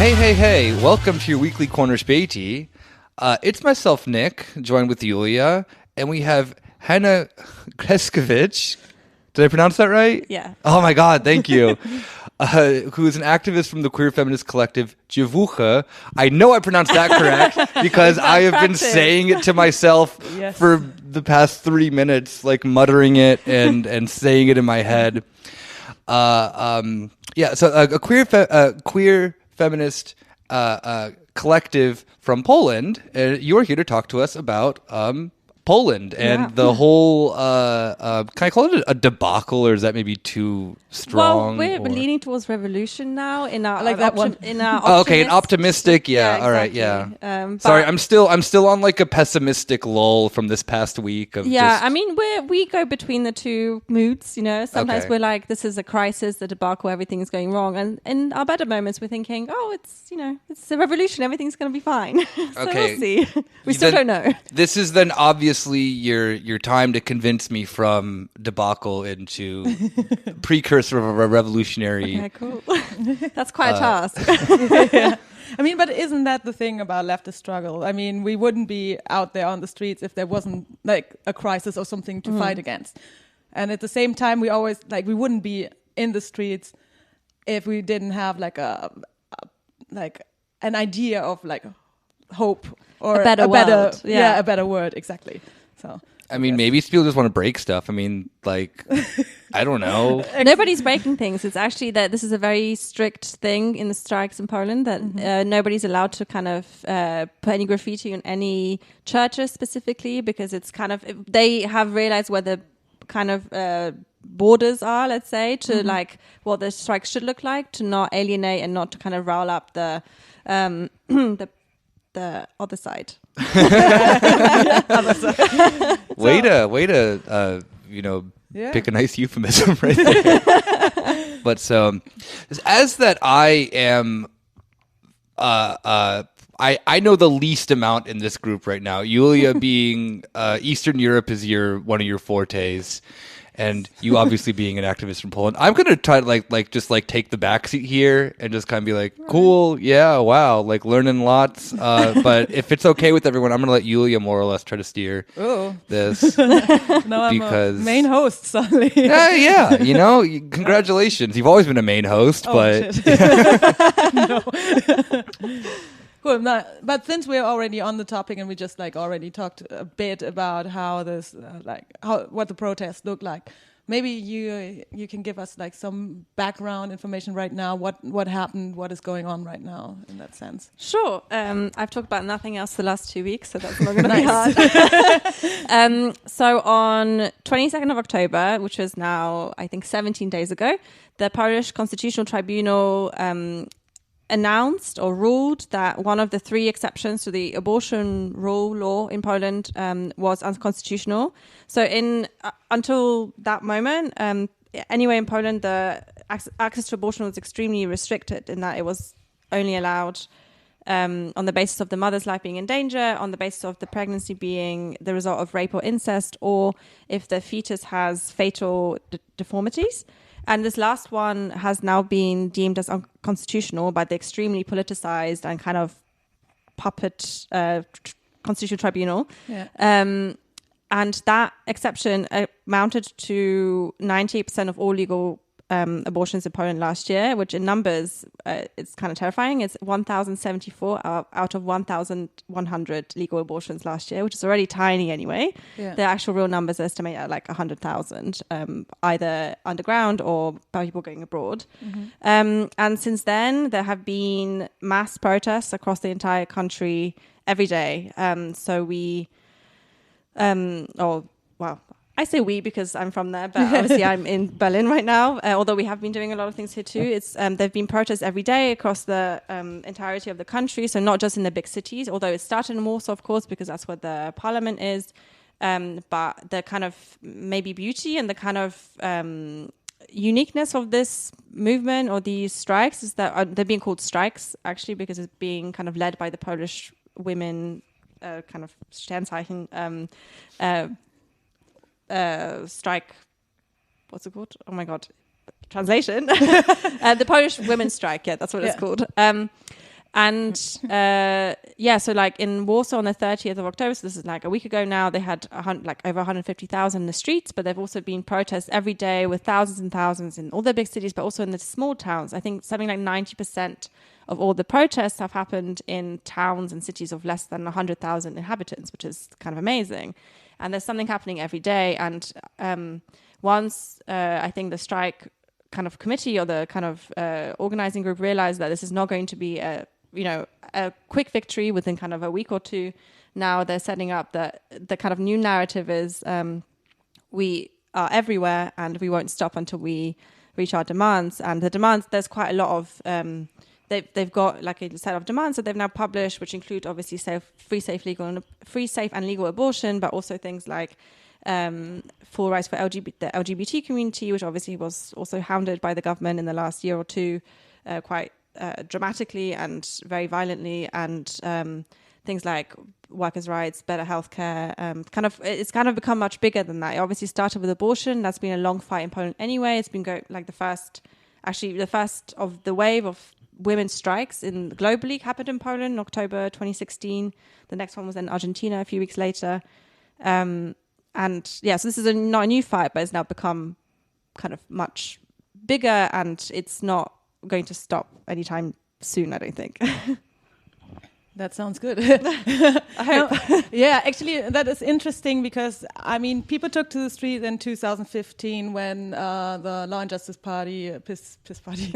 Hey, welcome to your weekly corner Späti. It's myself, Nick, joined with Julia, and we have Hanna Grzeskiewicz. Did I pronounce that right? Yeah. Oh my God, thank you. Who is an activist from the queer feminist collective Dziewuchy. I know I pronounced that correct because I have been saying it to myself for the past 3 minutes, like muttering it and saying it in my head. So a queer feminist collective from Poland. You are here to talk to us about Poland and the whole, can I call it a debacle, or is that maybe too strong? Well, we're leaning towards revolution now in our like that one. In our an optimistic, exactly. All right, sorry, I'm still on like a pessimistic lull from this past week of I mean, we go between the two moods, you know. Sometimes we're like, this is a crisis, the debacle, everything is going wrong, and in our better moments we're thinking, it's a revolution, everything's going to be fine. So we'll see. We still don't know. This is then obviously your time to convince me from debacle into precursor of a revolutionary. Okay, cool. That's quite a task. Yeah. I mean, but isn't that the thing about leftist struggle? I mean, we wouldn't be out there on the streets if there wasn't like a crisis or something to fight against. And at the same time, we always we wouldn't be in the streets if we didn't have like an idea of like hope or a better world. A better word, exactly. So I mean, maybe people just want to break stuff. I mean, like, I don't know. Nobody's breaking things. It's actually that this is a very strict thing in the strikes in Poland that nobody's allowed to kind of put any graffiti on any churches specifically, because it's kind of, they have realized where the kind of borders are, let's say, to like what the strike should look like, to not alienate and not to kind of rile up the other side. Way to pick a nice euphemism right there. But so as that I am I know the least amount in this group right now. Julia being Eastern Europe is one of your fortes. And you obviously being an activist from Poland, I'm gonna try to just take the backseat here and just kind of be like, cool, yeah, wow, like learning lots. But if it's okay with everyone, I'm gonna let Julia more or less try to steer this. No, because I'm a main host suddenly. Yeah, congratulations. You've always been a main host, but no. Cool. But since we're already on the topic and we just already talked a bit about how this, what the protests look like, maybe you can give us some background information right now. What happened? What is going on right now in that sense? Sure. I've talked about nothing else the last 2 weeks, so that's not going to be hard. So on 22nd of October, which was now I think 17 days ago, the Polish Constitutional Tribunal announced or ruled that one of the 3 exceptions to the abortion law in Poland was unconstitutional. So until that moment, anyway in Poland, the access to abortion was extremely restricted in that it was only allowed on the basis of the mother's life being in danger, on the basis of the pregnancy being the result of rape or incest, or if the fetus has fatal deformities. And this last one has now been deemed as unconstitutional by the extremely politicized and kind of puppet Constitutional Tribunal. Yeah. And that exception amounted to 98% of all legal abortions in Poland last year, which in numbers, it's kind of terrifying. It's 1,074 out of 1,100 legal abortions last year, which is already tiny anyway. Yeah. The actual real numbers estimate at 100,000, either underground or by people going abroad. Mm-hmm. And since then, there have been mass protests across the entire country every day. I say we because I'm from there, but obviously I'm in Berlin right now, although we have been doing a lot of things here too. It's there've been protests every day across the entirety of the country, so not just in the big cities, although it started in Warsaw, of course, because that's where the parliament is. But the kind of maybe beauty and the kind of uniqueness of this movement or these strikes is that they're being called strikes, actually, because it's being kind of led by the Polish women, kind of Sternzeichen, strike, what's it called? Oh my God, translation. The Polish women's strike, yeah, that's what it's called. And so like in Warsaw on the 30th of October, so this is like a week ago now, they had over 150,000 in the streets, but they've also been protests every day with thousands and thousands in all the big cities, but also in the small towns. I think something like 90% of all the protests have happened in towns and cities of less than 100,000 inhabitants, which is kind of amazing. And there's something happening every day. And once I think the strike kind of committee or the kind of organizing group realized that this is not going to be a quick victory within kind of a week or two. Now they're setting up the kind of new narrative is we are everywhere and we won't stop until we reach our demands. And the demands, there's quite a lot of, they've got like a set of demands that they've now published, which include obviously free, safe, and legal abortion, but also things like full rights for the LGBT community, which obviously was also hounded by the government in the last year or two, quite dramatically and very violently, and things like workers' rights, better healthcare. It's kind of become much bigger than that. It obviously started with abortion. That's been a long fight in Poland anyway. It's been the first of the wave of women's strikes globally happened in Poland in October 2016. The next one was in Argentina a few weeks later. So this is not a new fight, but it's now become kind of much bigger, and it's not going to stop anytime soon, I don't think. That sounds good. I hope. Yeah, actually, that is interesting because, I mean, people took to the street in 2015 when the Law and Justice Party, PiS Party,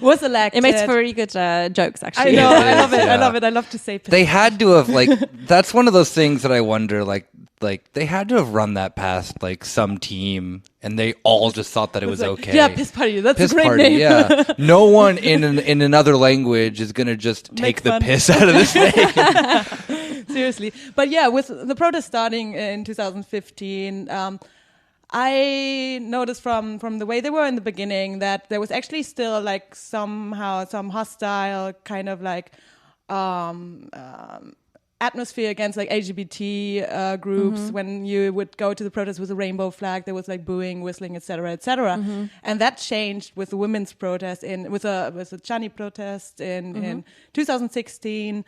was elected. It makes for really good jokes, actually. I know, I love it. Yeah. I love it. I love to say PiS. They had to have, that's one of those things that I wonder, like they had to have run that past, some team, and they all just thought that it was okay. Yeah, PiS Party. That's PiS a great Party, name. Yeah. No one in another language is going to just take the piss out of this thing. Seriously. But yeah, with the protest starting in 2015, I noticed from the way they were in the beginning that there was actually still somehow some hostile kind of atmosphere against LGBT groups. Mm-hmm. When you would go to the protest with a rainbow flag, there was booing, whistling, etc., etc. Mm-hmm. And that changed with the women's protest with a Chani protest in 2016.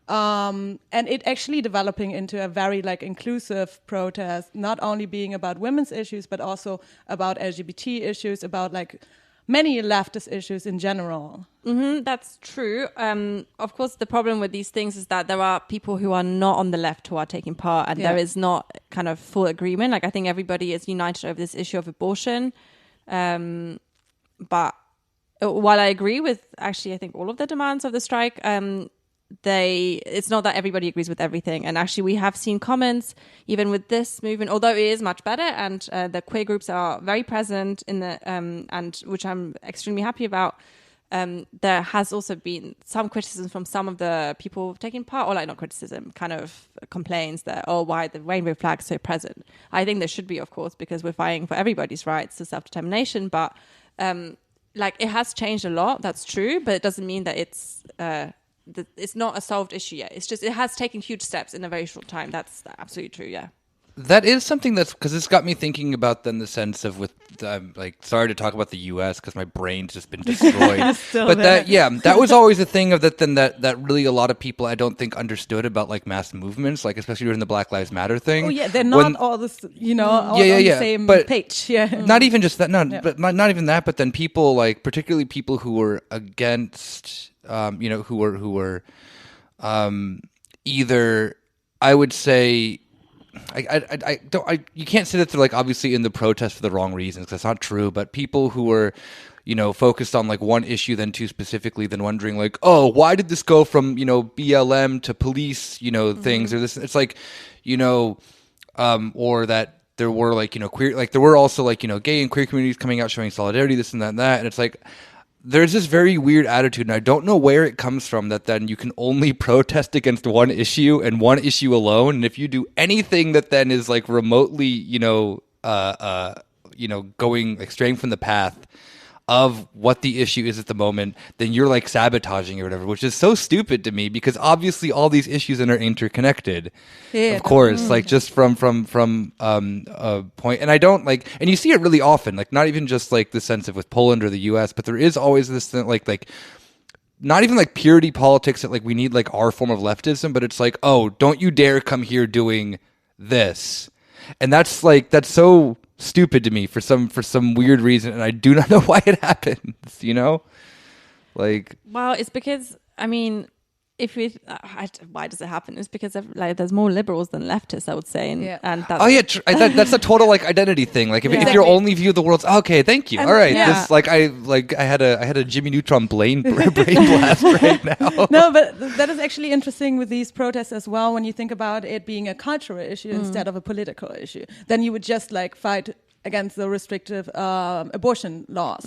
And it actually developing into a very inclusive protest, not only being about women's issues, but also about LGBT issues, about many leftist issues in general. Mm-hmm, that's true. Of course, the problem with these things is that there are people who are not on the left who are taking part, and there is not kind of full agreement. I think everybody is united over this issue of abortion. But while I agree with actually, I think all of the demands of the strike, it's not that everybody agrees with everything. And actually we have seen comments even with this movement, although it is much better, and the queer groups are very present in the and which I'm extremely happy about. There has also been some criticism from some of the people taking part, or not criticism, kind of complaints that, why the rainbow flag is so present. I think there should be, of course, because we're fighting for everybody's rights to self-determination, but it has changed a lot, that's true, but it doesn't mean that it's not a solved issue yet. It's just, it has taken huge steps in a very short time. That's absolutely true, yeah. That is something because it's got me thinking about then the sense of sorry to talk about the U.S. because my brain's just been destroyed. But that was always a thing of that really a lot of people I don't think understood about mass movements, especially during the Black Lives Matter thing. Oh yeah, they're not all this, all on the same page. Yeah, not even just that. But not even that. But then people particularly people who were against, who were either, I would say. You can't say that they're obviously in the protest for the wrong reasons, because that's not true. But people who were, focused on one issue, then too specifically, then wondering why did this go from BLM to police, things, or this? It's or that there were queer, there were also gay and queer communities coming out showing solidarity, this and that, and it's there's this very weird attitude, and I don't know where it comes from, that then you can only protest against one issue and one issue alone. And if you do anything that then is remotely, going straying from the path of what the issue is at the moment, then you're sabotaging or whatever, which is so stupid to me, because obviously all these issues are interconnected. Yeah, of course, just from a point, and I don't and you see it really often, not even just the sense of with Poland or the U.S., but there is always this thing, not even like purity politics that like we need like our form of leftism, but it's like, oh, don't you dare come here doing this. And that's so stupid to me for some weird reason, and I do not know why it happens, you know? Like, well, it's because, I mean, if we, why does it happen? It's because like there's more liberals than leftists, I would say, and that's that's a total like identity thing. Like if your only view of the world's okay, thank you, all right. This I had a Jimmy Neutron brain blast right now. No, but that is actually interesting with these protests as well. When you think about it being a cultural issue instead of a political issue, then you would just like fight against the restrictive abortion laws.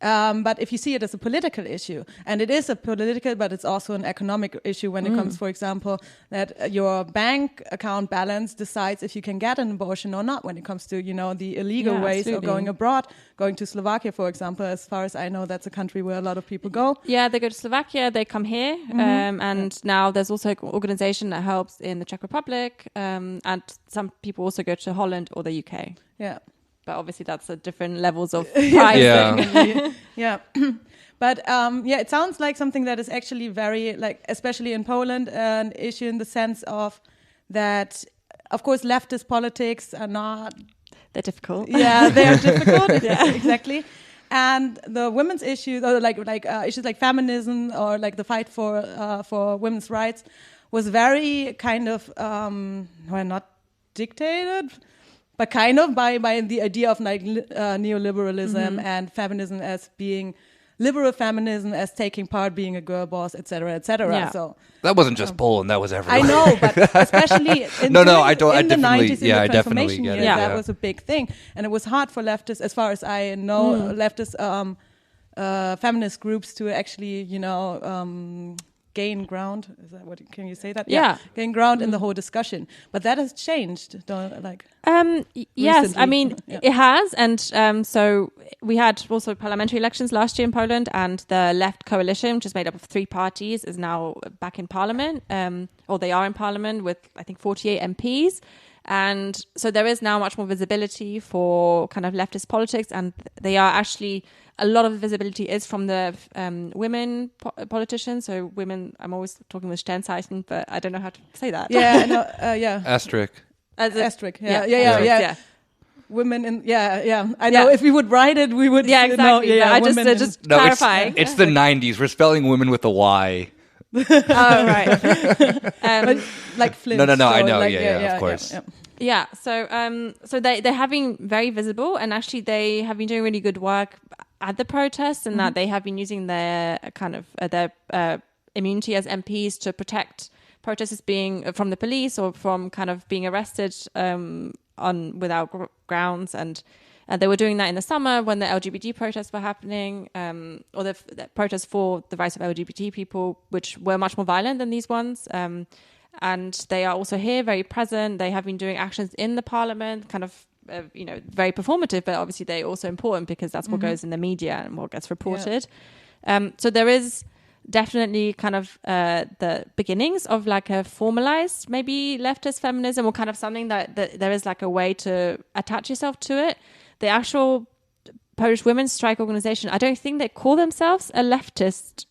But if you see it as a political issue, and it is a political, but it's also an economic issue when it comes, for example, that your bank account balance decides if you can get an abortion or not when it comes to, you know, the illegal ways of going abroad, going to Slovakia, for example. As far as I know, that's a country where a lot of people go. Yeah, they go to Slovakia, they come here. And now there's also an organization that helps in the Czech Republic. And some people also go to Holland or the UK. Yeah. But obviously that's at different levels of pricing. Yeah. But it sounds like something that is actually very, like, especially in Poland, an issue in the sense of that, of course, leftist politics are not... They're difficult. Yeah, they're difficult. Exactly. And the women's issue, or like issues like feminism or like the fight for women's rights was very kind of, not dictated, but kind of by the idea of like neoliberalism and feminism as being liberal feminism as taking part, being a girl boss, etc., etc. Yeah. So that wasn't just Poland; that was everywhere. I know, but especially in I the definitely, 90s, in the I definitely transformation get years, it. that was a big thing, and it was hard for leftists, as far as I know, leftist feminist groups to actually, you know, gain ground. Is that what? Can you say that? Yeah. Gain ground in the whole discussion. But that has changed. Yes, I mean it has, and so we had also parliamentary elections last year in Poland, and the left coalition, which is made up of 3 parties, is now back in parliament, or they are in parliament with I think 48 MPs. And so there is now much more visibility for kind of leftist politics, and they are actually, a lot of the visibility is from the women politicians. So women, I'm always talking with Sternzeichen, but I don't know how to say that. Yeah, no, yeah. Asterisk. Asterisk. Yeah. Women in, I know if we would write it, we would. Yeah, exactly. I just clarifying. It's the 90s. We're spelling women with a Y. Oh, right. But like Flint. No. So I know. like, Yeah, of course. Yeah. So they have been very visible, and actually they have been doing really good work at the protests, and that they have been using their kind of their immunity as MPs to protect protesters being from the police or from kind of being arrested without grounds. And they were doing that in the summer when the LGBT protests were happening, or the protests for the rights of LGBT people, which were much more violent than these ones. And they are also here, very present. They have been doing actions in the parliament, kind of, very performative, but obviously they're also important because that's what goes in the media and what gets reported. So there is definitely kind of the beginnings of like a formalized maybe leftist feminism, or kind of something that there is like a way to attach yourself to it. The actual Polish Women's Strike Organization, I don't think they call themselves a leftist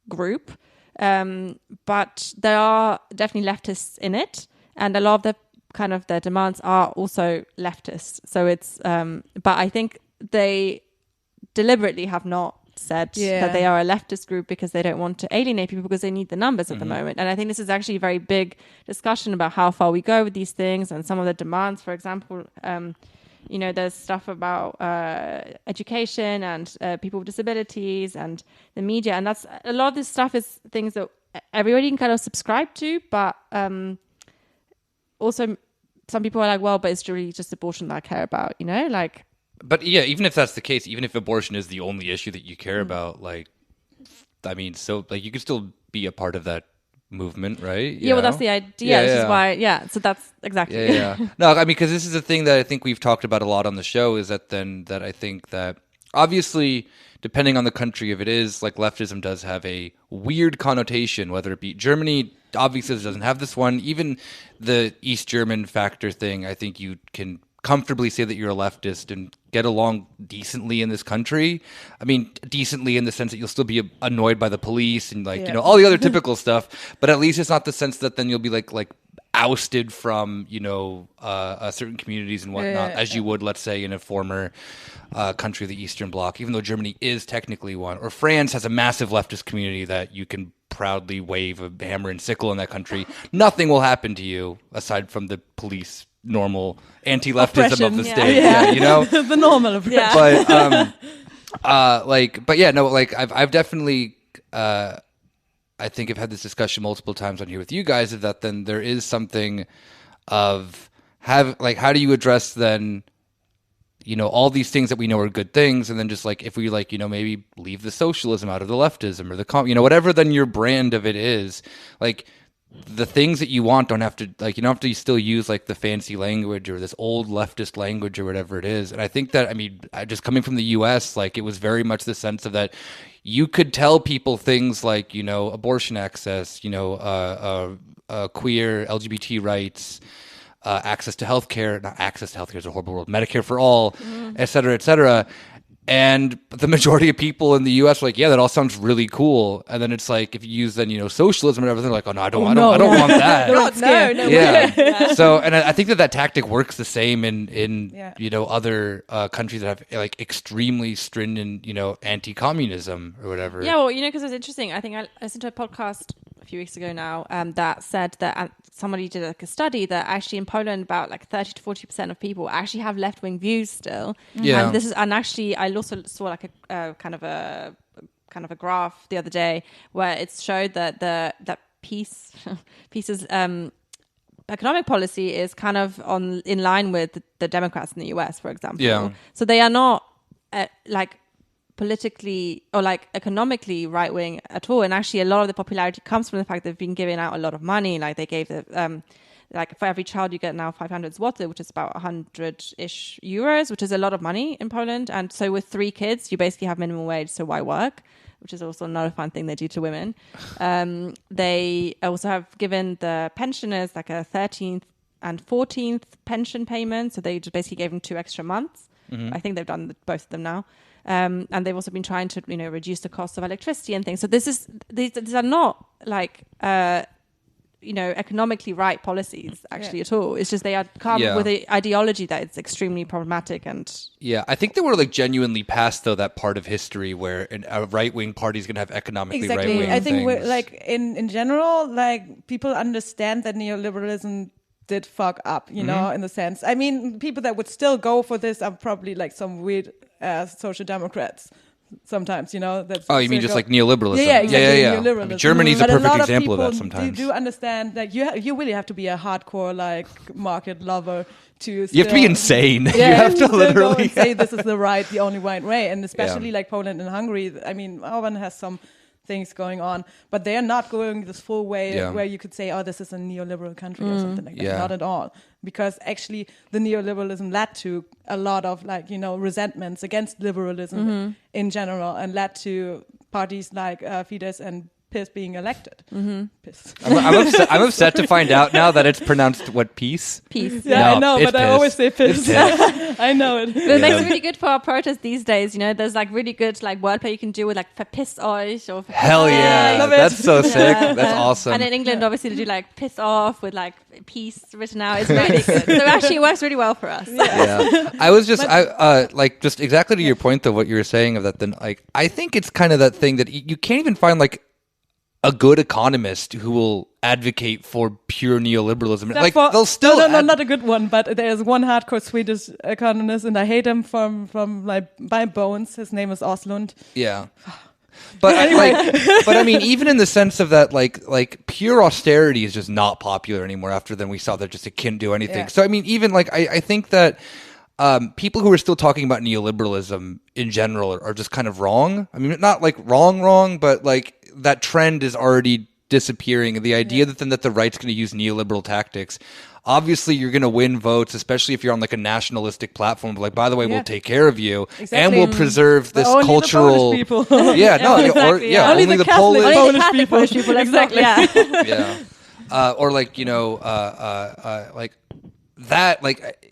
group, but there are definitely leftists in it, and a lot of the kind of their demands are also leftist. So it's, but I think they deliberately have not said that they are a leftist group because they don't want to alienate people, because they need the numbers at the moment. And I think this is actually a very big discussion about how far we go with these things and some of the demands. For example, there's stuff about education and people with disabilities and the media, and that's a lot of this stuff is things that everybody can kind of subscribe to, but also some people are like, well, but it's really just abortion that I care about, like. But yeah, even if that's the case, even if abortion is the only issue that you care about, like, I mean, so like you could still be a part of that movement, right? Well, that's the idea. This is why, so that's exactly. Yeah. No, I mean, because this is a thing that I think we've talked about a lot on the show, is that I think that obviously, depending on the country, if it is like leftism does have a weird connotation, whether it be Germany, obviously doesn't have this one. Even the East German factor thing, I think you can comfortably say that you're a leftist and get along decently in this country. I mean, decently in the sense that you'll still be annoyed by the police and like, all the other typical stuff. But at least it's not the sense that then you'll be like ousted from, certain communities and whatnot, as you would, let's say, in a former country of the Eastern Bloc, even though Germany is technically one. Or France has a massive leftist community that you can proudly wave a hammer and sickle in that country. Nothing will happen to you aside from the police normal anti-leftism of the state. The normal oppression. But I've definitely I think I've had this discussion multiple times on here with you guys, is that then there is something of how do you address then all these things that we know are good things, and then just like if we maybe leave the socialism out of the leftism or the whatever then your brand of it is, like the things that you want don't have to you don't have to still use like the fancy language or this old leftist language or whatever it is. And I think that just coming from the US, like it was very much the sense of that you could tell people things like abortion access, queer LGBT rights, access to healthcare, not access to healthcare is a horrible word, Medicare for all, et cetera, et cetera. And the majority of people in the U.S. are like, yeah, that all sounds really cool. And then it's like, if you use then, socialism and everything, like, oh no, I don't want that. No. Yeah. So, and I think that tactic works the same in other countries that have like extremely stringent, anti-communism or whatever. Yeah, well, because it's interesting. I think I listened to a podcast a few weeks ago now that said that somebody did like a study that actually in Poland about like 30 to 40% of people actually have left-wing views still. Yeah. And actually I also saw like a kind of a graph the other day where it showed that PiS's economic policy is kind of in line with the Democrats in the US, for example. Yeah. So they are not politically or like economically right wing at all, and actually a lot of the popularity comes from the fact they've been giving out a lot of money. Like they gave like for every child you get now 500 zloty, which is about 100-ish euros, which is a lot of money in Poland. And so with 3 kids you basically have minimum wage, so why work, which is also not a fun thing they do to women. They also have given the pensioners like a 13th and 14th pension payment, so they just basically gave them 2 extra months. I think they've done both of them now. And they've also been trying to, reduce the cost of electricity and things. So these are not like, economically right policies actually at all. It's just they are come with an ideology that is extremely problematic. And I think that we're like genuinely past though that part of history where a right-wing party is going to have economically right-wing I think things. we're like in general, like people understand that neoliberalism did fuck up, in the sense. I mean, people that would still go for this are probably like some weird social democrats sometimes, That's you mean just like neoliberalism? Yeah, exactly. Yeah. Neoliberalism. I mean, Germany's a perfect example of that sometimes. You do understand that you really have to be a hardcore like market lover to you have to be insane. Yeah, you have to literally go and say this is the only right way. And especially like Poland and Hungary, I mean, Orban has some things going on, but they are not going this full way where you could say, oh, this is a neoliberal country or something like that. Not at all. Because actually the neoliberalism led to a lot of like, resentments against liberalism in general, and led to parties like Fidesz and PiS being elected. PiS. I'm upset to find out now that it's pronounced what, peace? Peace. Yeah, No, I know, it's but I PiS. always say PiS. I know it. But it makes it really good for our protests these days. There's like really good like wordplay you can do with like verpiss euch or Hell yeah. I love it. That's so sick. That's awesome. And in England, obviously, they do like piss off with like peace written out. It's really good. So actually, it works really well for us. Yeah. I was just, just exactly to your point though, what you were saying of that, then like, I think it's kind of that thing that you can't even find like a good economist who will advocate for pure neoliberalism. They'll still no, not a good one. But there's one hardcore Swedish economist, and I hate him from my bones. His name is Oslund. Yeah, but but I mean, even in the sense of that, like pure austerity is just not popular anymore. After then, we saw that just it can't do anything. Yeah. So I mean, even like I think that. People who are still talking about neoliberalism in general are just kind of wrong. I mean, not like wrong, but like that trend is already disappearing. And the idea that the right's going to use neoliberal tactics, obviously you're going to win votes, especially if you're on like a nationalistic platform. But like, by the way, we'll take care of you and we'll preserve this only cultural. The Polish people. Only the Catholic Polish. Polish people. Exactly. Yeah. Or like like that like.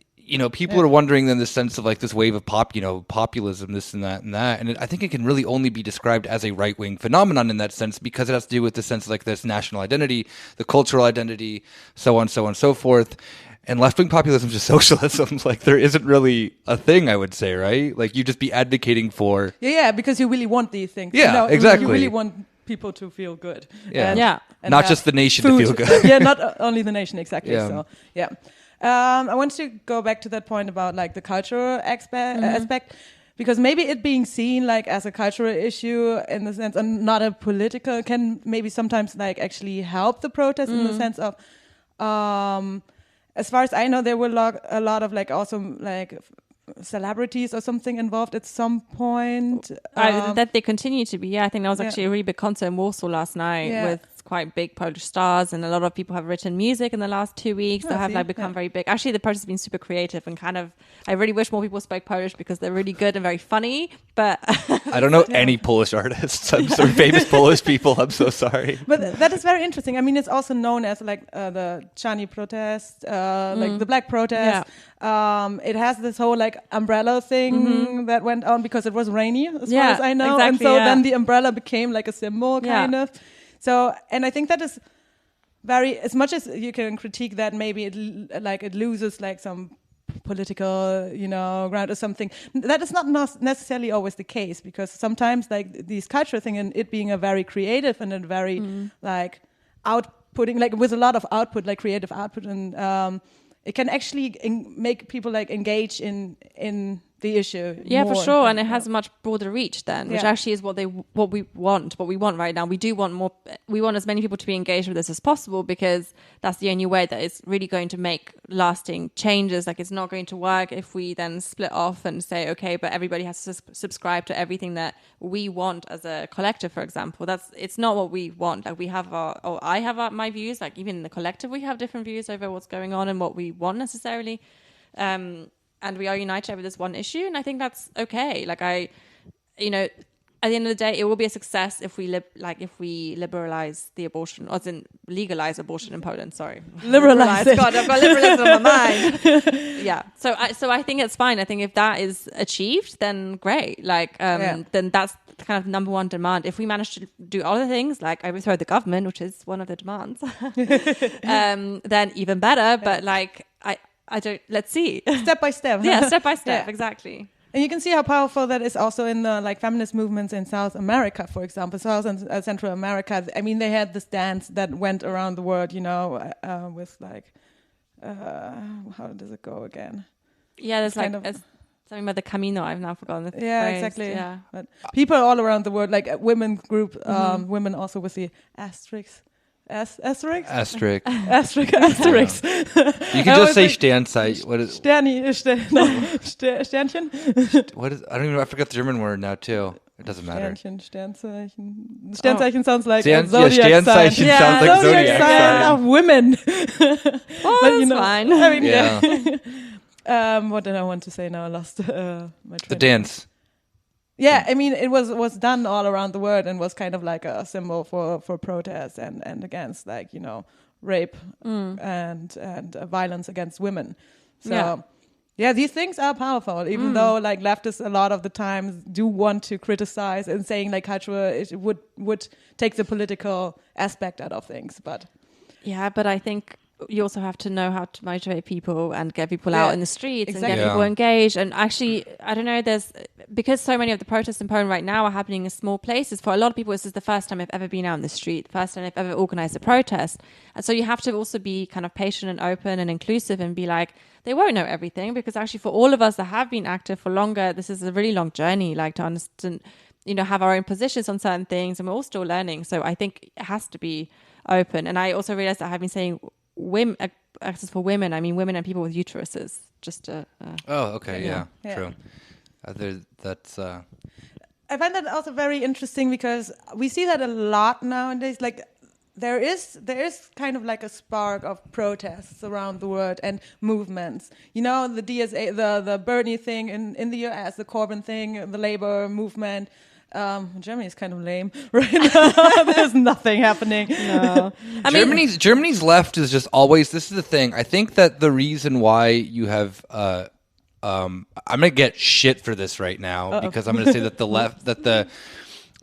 people are wondering in the sense of like this wave of populism, this and that and that. And I think it can really only be described as a right-wing phenomenon in that sense, because it has to do with the sense of like this national identity, the cultural identity, so on, so forth. And left-wing populism is just socialism. Like, there isn't really a thing, I would say, right? Like, you just be advocating for... Yeah, because you really want these things. Yeah, exactly. You really want people to feel good. Yeah. And not just the nation to feel good. Yeah, not only the nation, exactly. Yeah. So, yeah. I want to go back to that point about, like, the cultural aspect, because maybe it being seen, like, as a cultural issue in the sense, and not a political, can maybe sometimes, like, actually help the protest in the sense of... as far as I know, there were a lot of like also like celebrities or something involved at some point. That they continue to be. Yeah, I think there was actually a really big concert in Warsaw last night with quite big Polish stars, and a lot of people have written music in the last 2 weeks that have like become very big. Actually, the protest has been super creative and kind of. I really wish more people spoke Polish because they're really good and very funny. But I don't know any Polish artists. I'm so famous Polish people. I'm so sorry. But that is very interesting. I mean, it's also known as like the Czarny protest, like the Black protest. Yeah. It has this whole like umbrella thing that went on because it was rainy, as far as I know, and so then the umbrella became like a symbol, kind of. So, and I think that is very, as much as you can critique that, maybe it loses like some political, ground or something. That is not necessarily always the case, because sometimes like these cultural thing and it being a very creative and a very like outputting, like with a lot of output, like creative output, and it can actually make people like engage in the issue. Yeah, for sure. And it has a much broader reach then, which actually is what we want right now. We do want more. We want as many people to be engaged with this as possible, because that's the only way that it's really going to make lasting changes. Like, it's not going to work if we then split off and say, okay, but everybody has to subscribe to everything that we want as a collective, for example. It's not what we want. Like, I have my views. Like, even in the collective, we have different views over what's going on and what we want necessarily. And we are united over this one issue, and I think that's okay. Like, at the end of the day, it will be a success if we liberalize the abortion, or legalize abortion in Poland. Sorry, liberalize. God, I've got liberalism on my mind. Yeah. So I think it's fine. I think if that is achieved, then great. Like, then that's kind of number one demand. If we manage to do other things, like overthrow the government, which is one of the demands, then even better. But like, I don't. Let's see. Step by step. Yeah, step by step. Exactly. And you can see how powerful that is also in the like feminist movements in South America, for example, South and Central America. I mean, they had this dance that went around the world, with like, how does it go again? Yeah, there's like something about the Camino. I've now forgotten the phrase. Exactly. Yeah, but people all around the world, like a women group, women also with the asterisks. Asterisk. You can just say Sternzeichen. What is Sternchen? What is? I don't even know. I forgot the German word now too. It doesn't matter. Sternzeichen. Sternzeichen sounds like Sternzeichen sounds like zodiac sign of women. But fine. I mean, what did I want to say now? I lost my train. The dance. Yeah, I mean, it was done all around the world and was kind of like a symbol for protest and against like, rape and violence against women. So these things are powerful, even though like leftists a lot of the times do want to criticize and saying like culture would take the political aspect out of things. But I think you also have to know how to motivate people and get people out in the streets and get people engaged. And actually, I don't know, because so many of the protests in Poland right now are happening in small places, for a lot of people, this is the first time they've ever been out in the street, first time they've ever organized a protest. And so you have to also be kind of patient and open and inclusive and be like, they won't know everything, because actually for all of us that have been active for longer, this is a really long journey, like to understand, have our own positions on certain things, and we're all still learning. So I think it has to be open. And I also realized that I have been saying women, access for women, I mean women and people with uteruses, just true. That's I find that also very interesting, because we see that a lot nowadays. Like there is kind of like a spark of protests around the world and movements. The DSA, the Bernie thing in the US, the Corbyn thing, the labor movement. Germany is kind of lame right now. There's nothing happening. No. I mean, Germany's left is just always. This is the thing. I think that the reason why you have. I'm gonna get shit for this right now because I'm gonna say that the left, that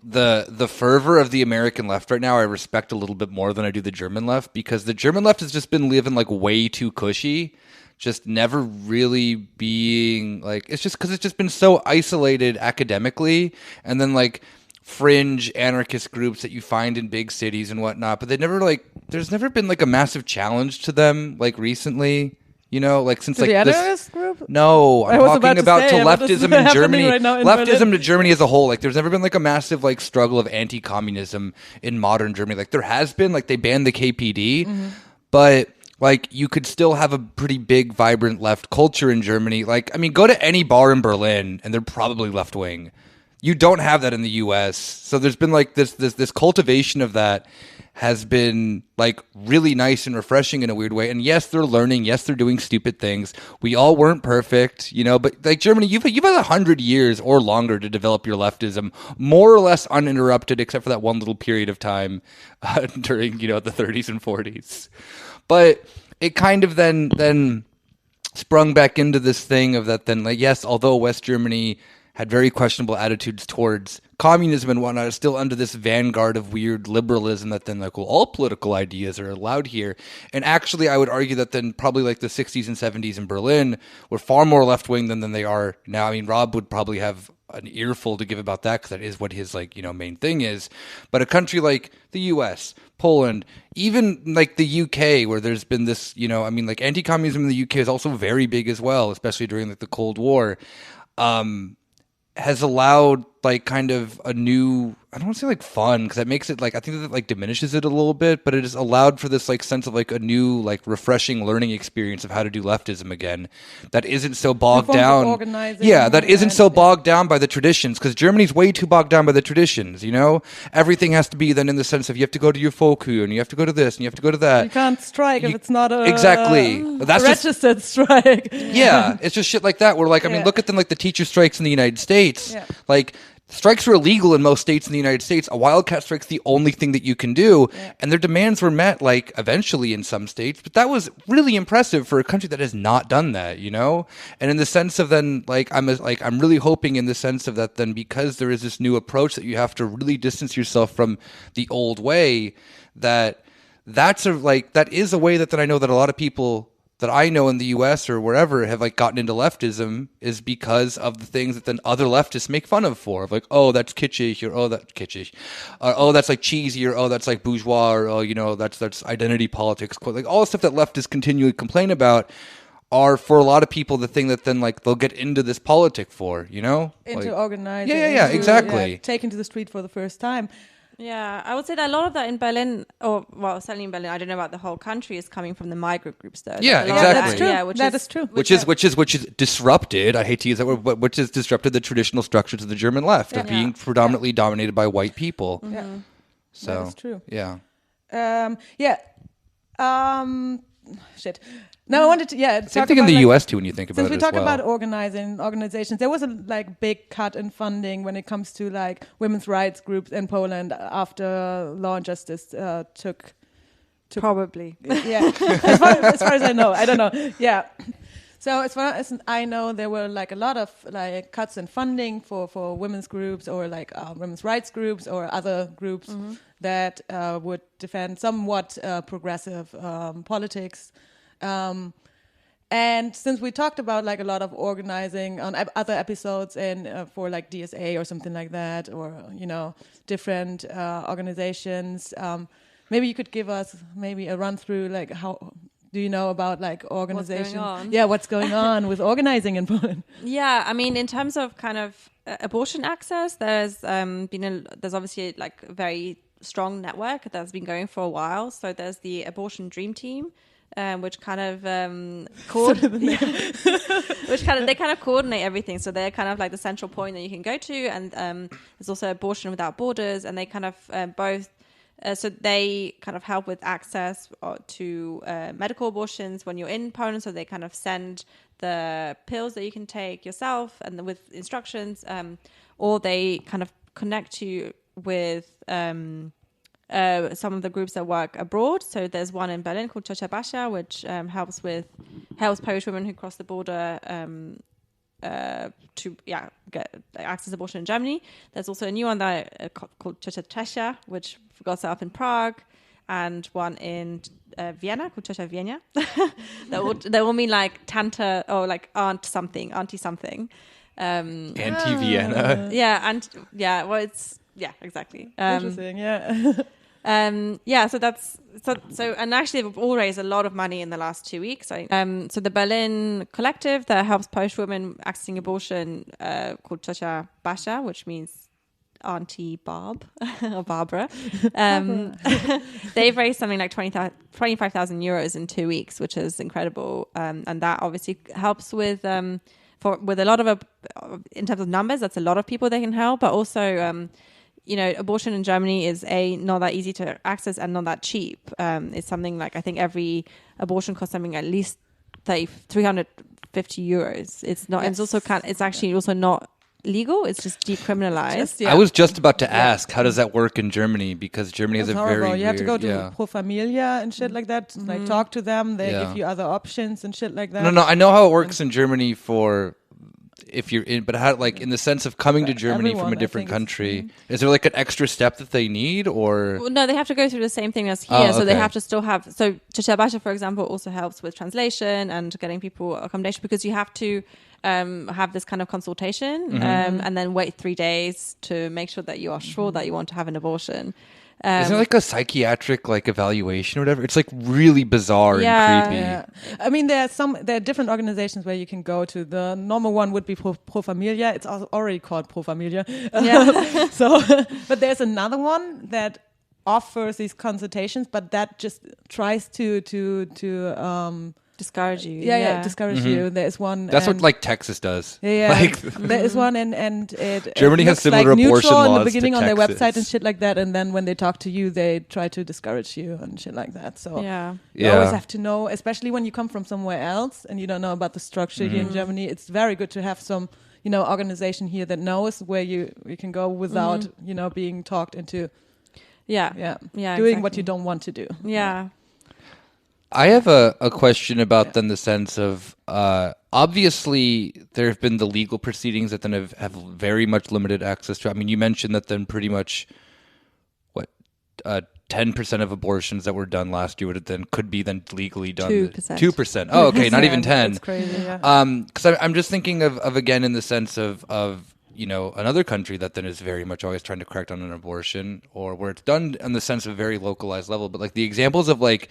the fervor of the American left right now, I respect a little bit more than I do the German left, because the German left has just been living like way too cushy. Just never really being like, it's just because it's just been so isolated academically, and then like fringe anarchist groups that you find in big cities and whatnot, but they never like, there's never been like a massive challenge to them like recently, you know, like since To like the this. anarchist group? No, I I'm was talking about to about say, to what is leftism in happening Germany. right now in Leftism Berlin? to Germany as a whole. Like, there's never been like a massive like struggle of anti-communism in modern Germany. Like there has been, like they banned the KPD, but like you could still have a pretty big, vibrant left culture in Germany. Like, I mean, go to any bar in Berlin and they're probably left wing. You don't have that in the U.S. So there's been like this cultivation of that has been like really nice and refreshing in a weird way. And yes, they're learning. Yes, they're doing stupid things. We all weren't perfect, you know. But like Germany, you've had 100 years or longer to develop your leftism, more or less uninterrupted, except for that one little period of time during, you know, the 30s and 40s. But it kind of then sprung back into this thing of that then, like, yes, although West Germany had very questionable attitudes towards communism and whatnot, it's still under this vanguard of weird liberalism that then, like, well, all political ideas are allowed here. And actually, I would argue that then probably like the 60s and 70s in Berlin were far more left-wing than they are now. I mean, Rob would probably have an earful to give about that because that is what his, like, you know, main thing is. But a country like the US, Poland, even like the UK, where there's been this, you know, I mean, like anti-communism in the UK is also very big as well, especially during like the Cold War, has allowed like kind of a new, I don't want to say like fun, because that makes it like, I think that like diminishes it a little bit, but it has allowed for this like sense of like a new like refreshing learning experience of how to do leftism again that isn't so bogged down. That isn't so bogged down by the traditions, because Germany's way too bogged down by the traditions, you know? Everything has to be then in the sense of you have to go to your Volkshochschule and you have to go to this and you have to go to that. You can't strike if it's not a That's registered strike. Yeah, it's just shit like that where like, I mean, look at them like the teacher strikes in the United States. Yeah. Like, strikes are illegal in most states in the United States. A wildcat strike's the only thing that you can do. Yeah. And their demands were met, like, eventually in some states. But that was really impressive for a country that has not done that, you know? And in the sense of then, like, I'm really hoping in the sense of that then, because there is this new approach that you have to really distance yourself from the old way, that is a way that I know that a lot of people that I know in the U.S. or wherever have like gotten into leftism is because of the things that then other leftists make fun of like, oh, that's kitschy, or oh, that's kitschy, or oh, that's like cheesy, or oh, that's like bourgeois, or oh, you know, that's identity politics. Like all the stuff that leftists continually complain about are for a lot of people the thing that then like they'll get into this politic for, you know, into like, organizing. Yeah, exactly. Taken to the street for the first time. Yeah, I would say that a lot of that in Berlin, or well, certainly in Berlin, I don't know about the whole country, is coming from the migrant groups though. Yeah, exactly. That's true. Yeah, that is true. Which is disrupted. I hate to use that word, but which has disrupted the traditional structures of the German left of being predominantly dominated by white people. Yeah, so that is true. Yeah. Shit. No, I wanted to same thing in the U.S. too when you think about it. Since we talk about organizations, there was a like big cut in funding when it comes to like women's rights groups in Poland after Law and Justice took probably. Yeah, as far as I know, I don't know. Yeah. So as far as I know, there were like a lot of like cuts in funding for women's groups or like women's rights groups or other groups that would defend somewhat progressive politics. And since we talked about like a lot of organizing on other episodes and for like DSA or something like that, or, you know, different organizations, maybe you could give us maybe a run through, like how do you know about like organization? What's going on with organizing in Poland? Yeah, I mean, in terms of kind of abortion access, there's obviously like a very strong network that's been going for a while. So there's the Abortion Dream Team, which kind of they kind of coordinate everything. So they're kind of like the central point that you can go to, and there's also Abortion Without Borders, and they kind of both. So they kind of help with access to medical abortions when you're in Poland. So they kind of send the pills that you can take yourself and with instructions, or they kind of connect you with some of the groups that work abroad. So there's one in Berlin called Ciocia Basia, which helps Polish women who cross the border to get access to abortion in Germany. There's also a new one that called Ciocia Trzecia, which got set up in Prague, and one in Vienna called Ciocia Wienia. that will mean like tante or like auntie something. Anti-Vienna. Exactly. Interesting, yeah. So that's so, and actually they've all raised a lot of money in the last 2 weeks. So the Berlin collective that helps Polish women accessing abortion, called Ciocia Basia, which means Auntie Barb or Barbara. They've raised something like 25,000 euros in 2 weeks, which is incredible. And that obviously helps with a lot of in terms of numbers. That's a lot of people they can help, but also. Abortion in Germany is not that easy to access and not that cheap. It's something like, I think every abortion costs something at least 350 euros. It's not. Yes. It's actually also not legal. It's just decriminalized. I was just about to ask, how does that work in Germany? Because Germany has a horrible. very You have to go to Pro Familia and shit like that. Like talk to them. They give you other options and shit like that. No. I know how it works in Germany for. If you're in, but how, like in the sense of coming to Germany from a different country, is there like an extra step that they need, or? Well, no, they have to go through the same thing as here. Oh, okay. So they have to still have. So Ciocia Basia, for example, also helps with translation and getting people accommodation, because you have to have this kind of consultation and then wait 3 days to make sure that you are sure that you want to have an abortion. Isn't it like a psychiatric evaluation or whatever? It's like really bizarre and creepy. Yeah. I mean, there are different organizations where you can go to. The normal one would be Pro Familia. It's already called Pro Familia. Yeah. But there's another one that offers these consultations, but that just tries to discourage you. Discourage you. There's one. That's what like Texas does. Yeah. there is one, and it Germany has similar like abortion laws in the beginning to on their Texas. website and shit like that, and then when they talk to you, they try to discourage you and shit like that. So you always have to know, especially when you come from somewhere else and you don't know about the structure here in Germany. It's very good to have some organization here that knows where you can go without being talked into doing what you don't want to do. I have a question about then the sense of obviously there have been the legal proceedings that then have very much limited access to. I mean, you mentioned that then pretty much 10% of abortions that were done last year could be legally done. 2%. Oh, okay, not even 10. That's crazy. Yeah. Because I'm just thinking of again in the sense of another country that then is very much always trying to crack down on abortion, or where it's done in the sense of very localized level. But like the examples of like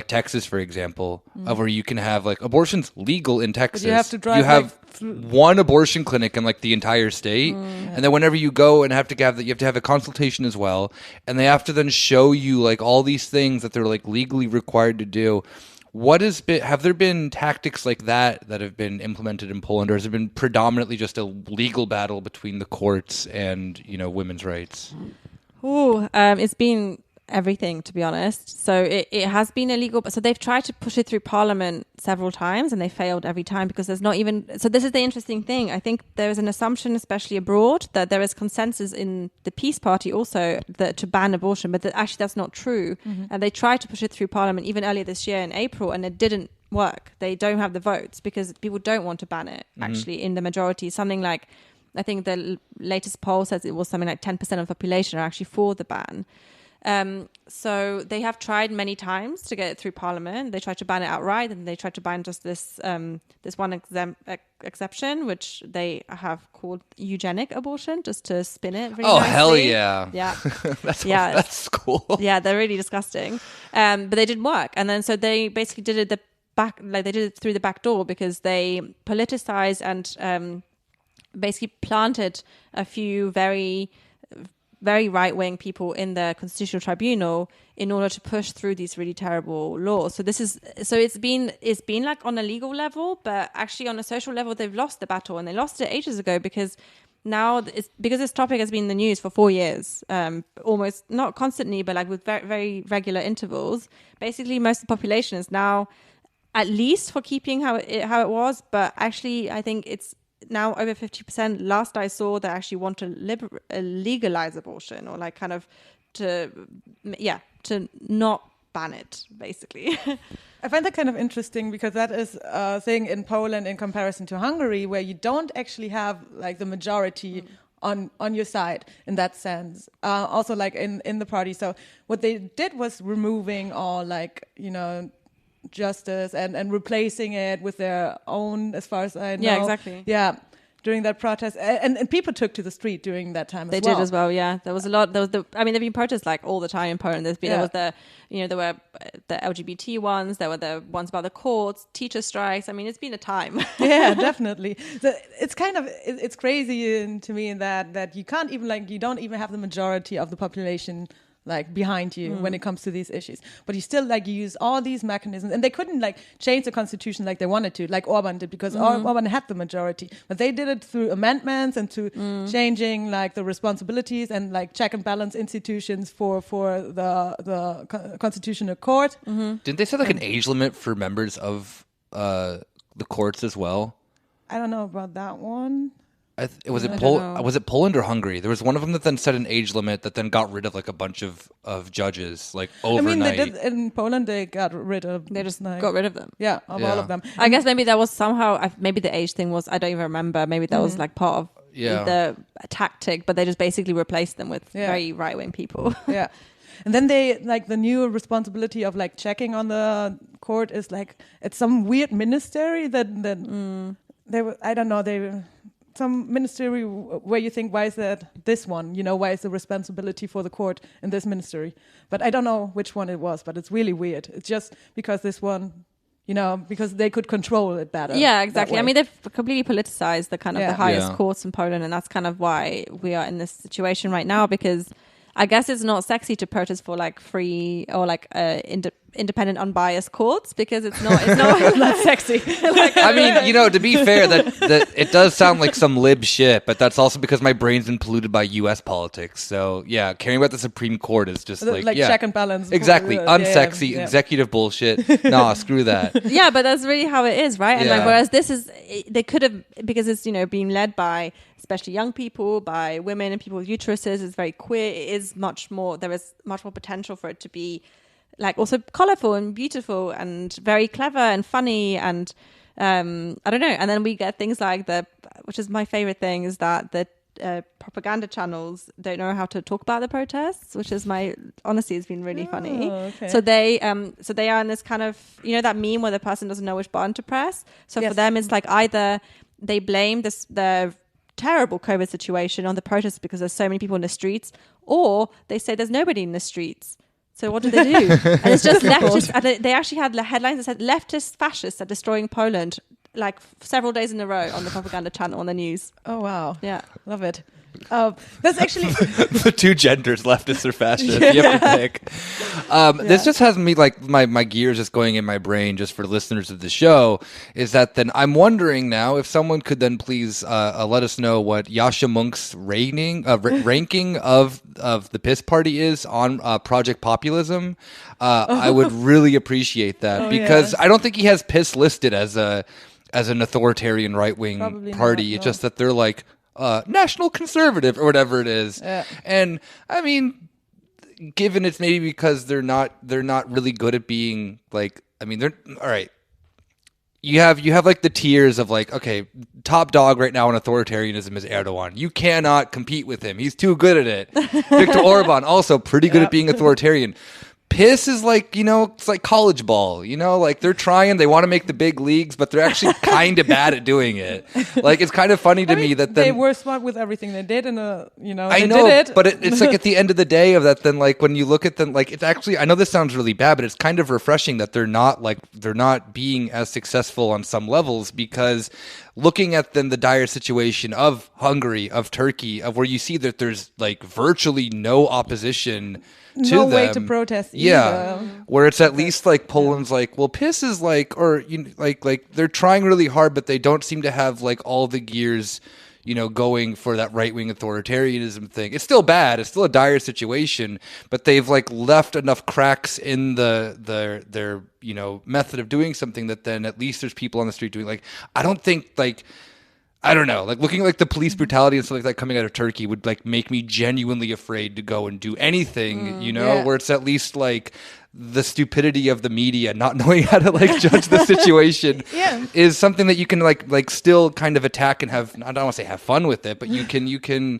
Texas, for example, of where you can have like abortions legal in Texas. But you have to drive. You have one abortion clinic in like the entire state, and then whenever you go and you have to have a consultation as well, and they have to then show you like all these things that they're like legally required to do. Have there been tactics like that have been implemented in Poland, or has it been predominantly just a legal battle between the courts and women's rights? It's been everything, to be honest. So it has been illegal, but so they've tried to push it through parliament several times and they failed every time, because there's not even, so this is the interesting thing. I think there is an assumption, especially abroad, that there is consensus in the PiS party also to ban abortion, but actually that's not true. And they tried to push it through parliament even earlier this year in April, and it didn't work. They don't have the votes because people don't want to ban it, actually, in the majority. Something like, I think the latest poll says it was something like 10% of the population are actually for the ban. So they have tried many times to get it through parliament. They tried to ban it outright, and they tried to ban just this one exception, which they have called eugenic abortion, just to spin it really nicely. Hell yeah. Yeah. That's cool. Yeah, they're really disgusting. But they didn't work. And then so they basically did it they did it through the back door, because they politicized and basically planted a few very right-wing people in the Constitutional Tribunal in order to push through these really terrible laws. So it's been like on a legal level, but actually on a social level, they've lost the battle, and they lost it ages ago, because now because this topic has been in the news for 4 years, almost not constantly, but like with very, very regular intervals. Basically, most of the population is now at least for keeping how it was, but actually I think it's now over 50%. Last I saw, they actually want to legalize abortion, or like kind of to not ban it, basically. I find that kind of interesting because that is a thing in Poland in comparison to Hungary, where you don't actually have like the majority on your side in that sense. Also, like in the party. So what they did was removing all like, you know, justice and replacing it with their own, as far as I know. Yeah, exactly. Yeah. During that protest, and people took to the street during that time. They did as well. Yeah, there was a lot. There was there've been protests like all the time in Poland. There was there were the LGBT ones. There were the ones about the courts, teacher strikes. I mean, it's been a time. Yeah, definitely. So it's kind of it's crazy to me in that you can't even you don't even have the majority of the population like behind you when it comes to these issues, but you still like use all these mechanisms, and they couldn't like change the constitution like they wanted to, like Orban did, because Orban had the majority, but they did it through amendments and to changing like the responsibilities and like check and balance institutions for the constitutional court. Didn't they set like an age limit for members of the courts as well? I don't know about that one. Was it Poland or Hungary? There was one of them that then set an age limit that then got rid of like a bunch of judges like overnight. I mean, they did in Poland. They got rid of. They just got rid of them. Yeah, all of them. I guess maybe that was somehow. Maybe the age thing was. I don't even remember. Maybe that was like part of the tactic, but they just basically replaced them with very right-wing people. Yeah. And then they like the new responsibility of like checking on the court is like it's some weird ministry that they were, I don't know, some ministry where you think, why is that this one? You know, why is the responsibility for the court in this ministry? But I don't know which one it was, but it's really weird. It's just because this one, you know, because they could control it better. Yeah, exactly. I mean, they've completely politicized the kind of the highest courts in Poland, and that's kind of why we are in this situation right now, because I guess it's not sexy to protest for like free or like independent, unbiased courts, because it's not not sexy. I mean, you know, to be fair, that it does sound like some lib shit, but that's also because my brain's been polluted by U.S. politics. So yeah, caring about the Supreme Court is just like check and balance. Exactly, unsexy, executive bullshit. Nah, screw that. Yeah, but that's really how it is, right? And like, whereas they could have, because it's being led by especially young people, by women and people with uteruses. It's very queer. It is much more. There is much more potential for it to be like also colorful and beautiful and very clever and funny and I don't know. And then we get things like which is my favorite thing, is that the propaganda channels don't know how to talk about the protests, which is honestly has been really funny. Okay. So they are in this kind of, that meme where the person doesn't know which button to press. So for them, it's like either they blame the terrible COVID situation on the protests because there's so many people in the streets, or they say there's nobody in the streets. So what do they do? And it's just leftists. They actually had headlines that said leftist fascists are destroying Poland, like several days in a row on the propaganda channel on the news. Oh, wow. Yeah. Love it. That's actually the two genders, leftist or fascist. You have to pick. This just has me like my gears just going in my brain just for listeners of the show. Is that then I'm wondering now if someone could then please let us know what Yasha Monk's ranking of the PiS party is on Project Populism. I would really appreciate that because I don't think he has PiS listed as an authoritarian right wing party. It's just that they're like National Conservative or whatever it is. Yeah. And I mean, given it's maybe because they're not really good at being like, I mean, they're all right. You have like the tiers of like, okay, top dog right now in authoritarianism is Erdogan. You cannot compete with him. He's too good at it. Viktor Orban, also pretty good at being authoritarian. PiS is like, it's like college ball, like they're trying, they want to make the big leagues, but they're actually kind of bad at doing it. Like, it's kind of funny to me that they were smart with everything they did, and I they know, did it. But it's like at the end of the day of that, then like when you look at them, like it's actually, I know this sounds really bad, but it's kind of refreshing that they're not being as successful on some levels, because looking at then the dire situation of Hungary, of Turkey, of where you see that there's like virtually no opposition to no them. way to protest either. Where it's at least like Poland's like, well, PiS is like, or like they're trying really hard, but they don't seem to have like all the gears, going for that right-wing authoritarianism thing. It's still bad. It's still a dire situation, but they've like left enough cracks in their method of doing something that then at least there's people on the street doing, like, I don't think like I don't know, like looking like the police brutality and stuff like that coming out of Turkey would like make me genuinely afraid to go and do anything, where it's at least like the stupidity of the media not knowing how to like judge the situation is something that you can like still kind of attack and have, I don't want to say have fun with it, but you can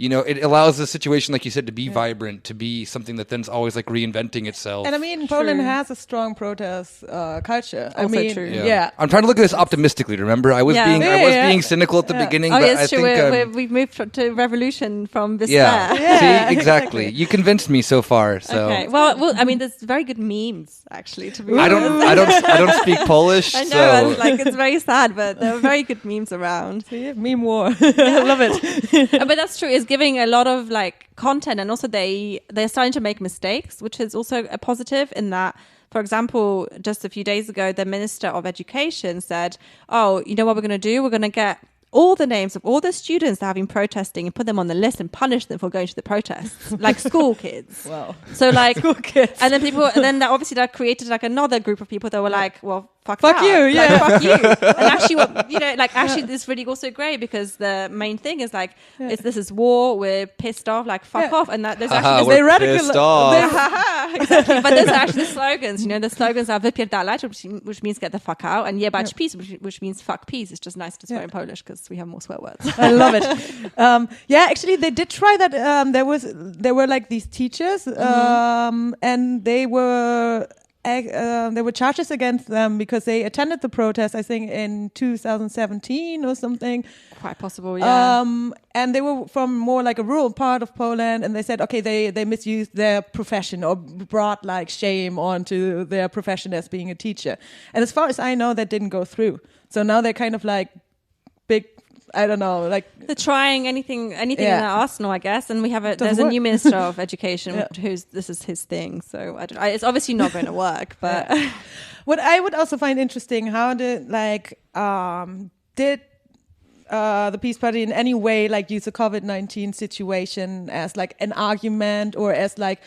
it allows the situation, like you said, to be vibrant, to be something that then's always like reinventing itself. And I mean, Poland has a strong protest culture. Also true. Yeah. I'm trying to look at this optimistically. Remember, I was being cynical at the beginning, but I think we've moved to revolution from despair. Yeah. See, exactly. You convinced me so far. So okay. Well, I mean, there's very good memes actually. To be I don't speak Polish. I know, it's very sad, but there are very good memes around. See, meme war. I love it. But that's true. It's giving a lot of like content, and also they're starting to make mistakes, which is also a positive in that. For example, just a few days ago, the Minister of Education said, "Oh, you know what we're going to do? We're going to get all the names of all the students that have been protesting and put them on the list and punish them for going to the protests, like school kids." Wow. So like school kids. And then that obviously that created like another group of people that were like, well, fuck you, like, fuck you. And actually, this is really also great because the main thing is like, this is war. We're pissed off. Like, fuck off. And that there's actually we're pissed off. exactly. But there's actually the slogans. The slogans are "Wypierdalać," which means get the fuck out, and "Jebać PiS," which means fuck peace. It's just nice to swear in Polish because we have more swear words. I love it. Actually, they did try that. There were like these teachers, and there were charges against them because they attended the protest, I think in 2017 or something. Quite possible, yeah. And they were from more like a rural part of Poland, and they said, okay, they misused their profession or brought like shame onto their profession as being a teacher. And as far as I know, that didn't go through. So now they're kind of like big, I don't know, like they're trying anything in their arsenal, I guess. And there's a new Minister of Education this is his thing. So I don't know. It's obviously not going to work. But what I would also find interesting, how did the Peace Party in any way like use the COVID-19 situation as like an argument or as like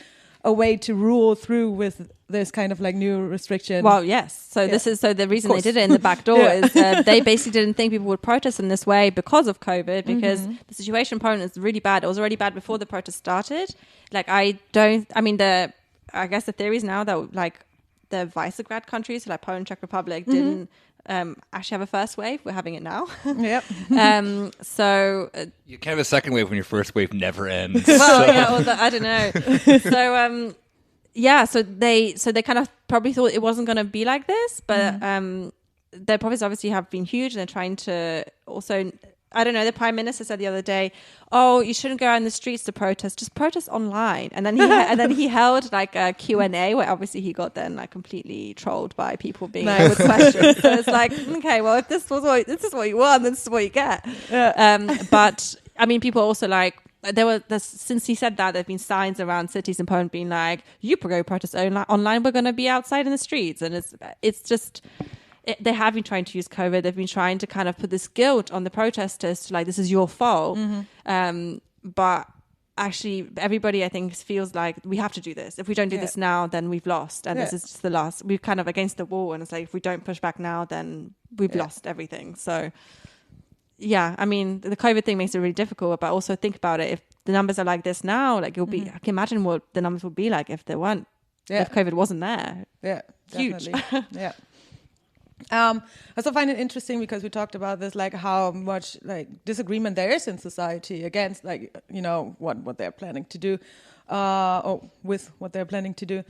a way to rule through with this kind of like new restriction? Well, yes. So the reason they did it in the back door is they basically didn't think people would protest in this way because of COVID, because the situation in Poland is really bad. It was already bad before the protest started. Like I guess the theory is now that like the Visegrad countries, so like Poland, Czech Republic, didn't actually have a first wave. We're having it now. Yep. So you can't have a second wave when your first wave never ends. Well, I don't know. So so they kind of probably thought it wasn't going to be like this, but their profits obviously have been huge, and they're trying to also. I don't know. The Prime Minister said the other day, "Oh, you shouldn't go out in the streets to protest. Just protest online." And then he held like a Q&A where obviously he got then like completely trolled by people being with questions. So it's like, okay, well, if this is what you want, then this is what you get. Yeah. But I mean, people also like since he said that, there've been signs around cities in Poland being like, "You go protest online. We're going to be outside in the streets," and it's just. They have been trying to use COVID. They've been trying to kind of put this guilt on the protesters to like, this is your fault. But actually, everybody, I think, feels like we have to do this. If we don't do this now, then we've lost. And this is just the last. We're kind of against the wall. And it's like, if we don't push back now, then we've lost everything. So, yeah, I mean, the COVID thing makes it really difficult. But also think about it. If the numbers are like this now, like it'll be, I can imagine what the numbers would be like if there weren't, if COVID wasn't there. Yeah, huge. Yeah. I also find it interesting because we talked about this, like how much like disagreement there is in society against like, what they're planning to do, or with what they're planning to do.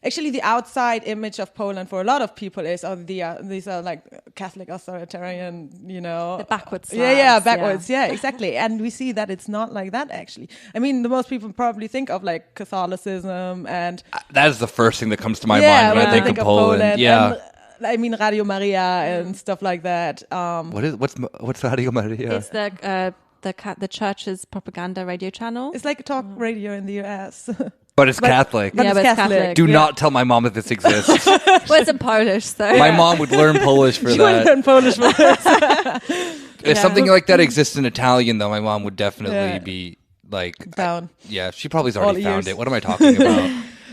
Actually, the outside image of Poland for a lot of people is, these are like Catholic authoritarian, The backwards. Backwards. Yeah, exactly. And we see that it's not like that, actually. I mean, the most people probably think of like Catholicism and... That is the first thing that comes to my mind when I think of Poland. Yeah. And, I mean, Radio Maria and stuff like that. What's Radio Maria? It's the church's propaganda radio channel. It's like a talk radio in the US. But it's Catholic. But it's Catholic. Do not tell my mom that this exists. Well, it's in Polish, so... My mom would learn Polish for that. She would learn Polish for this. If something like that exists in Italian, though, my mom would definitely be like... Down. She probably has already found it. What am I talking about?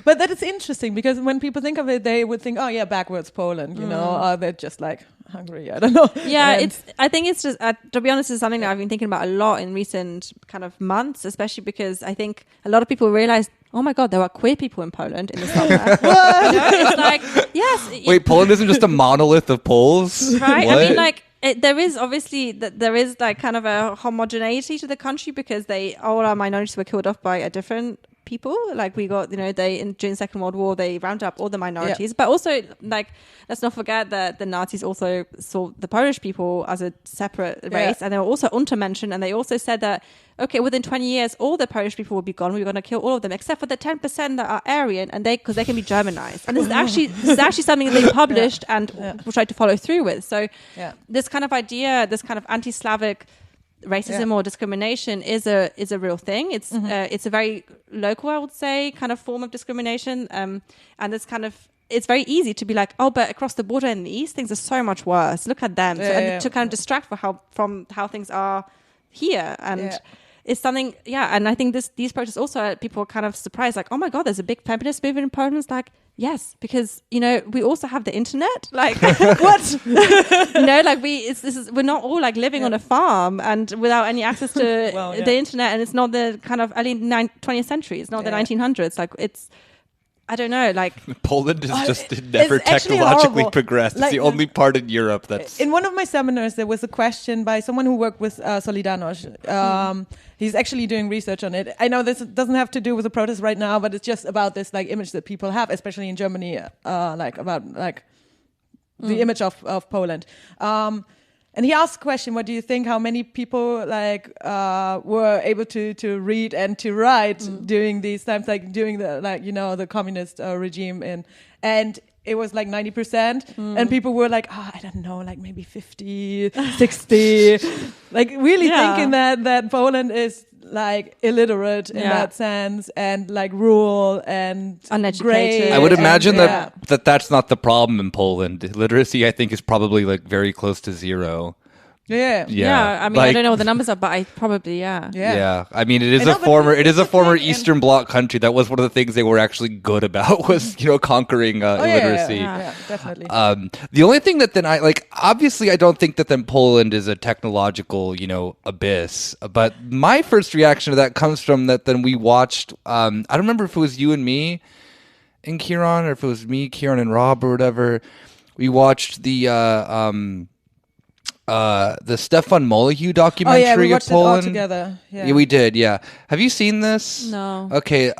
But that is interesting because when people think of it, they would think, oh yeah, backwards Poland, you know, or they're just like Hungary. I don't know. Yeah, And I think it's just, to be honest, it's something that I've been thinking about a lot in recent kind of months, especially because I think a lot of people realize, oh my God, there are queer people in Poland in the summer. It's like, yes. Wait, Poland isn't just a monolith of Poles? Right? What? I mean, like, there is obviously, there is like kind of a homogeneity to the country because all our minorities were killed off by a different people. Like we got, during the Second World War, they rounded up all the minorities. But also, like, let's not forget that the Nazis also saw the Polish people as a separate race, and they were also untermenschen, and they also said that, okay, within 20 years, all the Polish people will be gone. We're going to kill all of them, except for the 10% that are Aryan, and because they can be Germanized. And this is actually something that they published and tried to follow through with. So this kind of idea, this kind of anti-Slavic racism or discrimination is a real thing. It's a very local, I would say, kind of form of discrimination, and it's very easy to be like, oh, but across the border in the east, things are so much worse. Look at them, to kind of distract from how things are here, and it's something. And I think these protests also, people are kind of surprised, like, oh my God, there's a big feminist movement in Poland. It's like, yes, because we also have the internet. Like what? Like we're not all like living on a farm and without any access to the internet, and it's not the kind of early 20th century. It's not the 1900s. Like it's. I don't know, like... Poland is just never technologically progressed. It's the only part in Europe that's... In one of my seminars, there was a question by someone who worked with Solidarność. He's actually doing research on it. I know this doesn't have to do with the protest right now, but it's just about this like image that people have, especially in Germany, about the image of Poland. And he asked a question, what do you think, how many people were able to read and to write during these times, like during the communist regime and it was like 90%. And people were like, I don't know, like maybe 50, 60, like really thinking that Poland is like illiterate in that sense and like rural and uneducated. I would imagine that's not the problem in Poland. Literacy, I think, is probably like very close to zero. Yeah. I mean, I don't know what the numbers are, but I probably I mean, it is a former Eastern Bloc country. That was one of the things they were actually good about was conquering illiteracy. Yeah, definitely. The only thing that then obviously I don't think that then Poland is a technological abyss. But my first reaction to that comes from that then we watched. I don't remember if it was you and me and Kieran, or if it was me, Kieran, and Rob, or whatever. We watched the Stefan Molyneux documentary we watched of Poland. it all together. Yeah, we did. Yeah, have you seen this? No. Okay.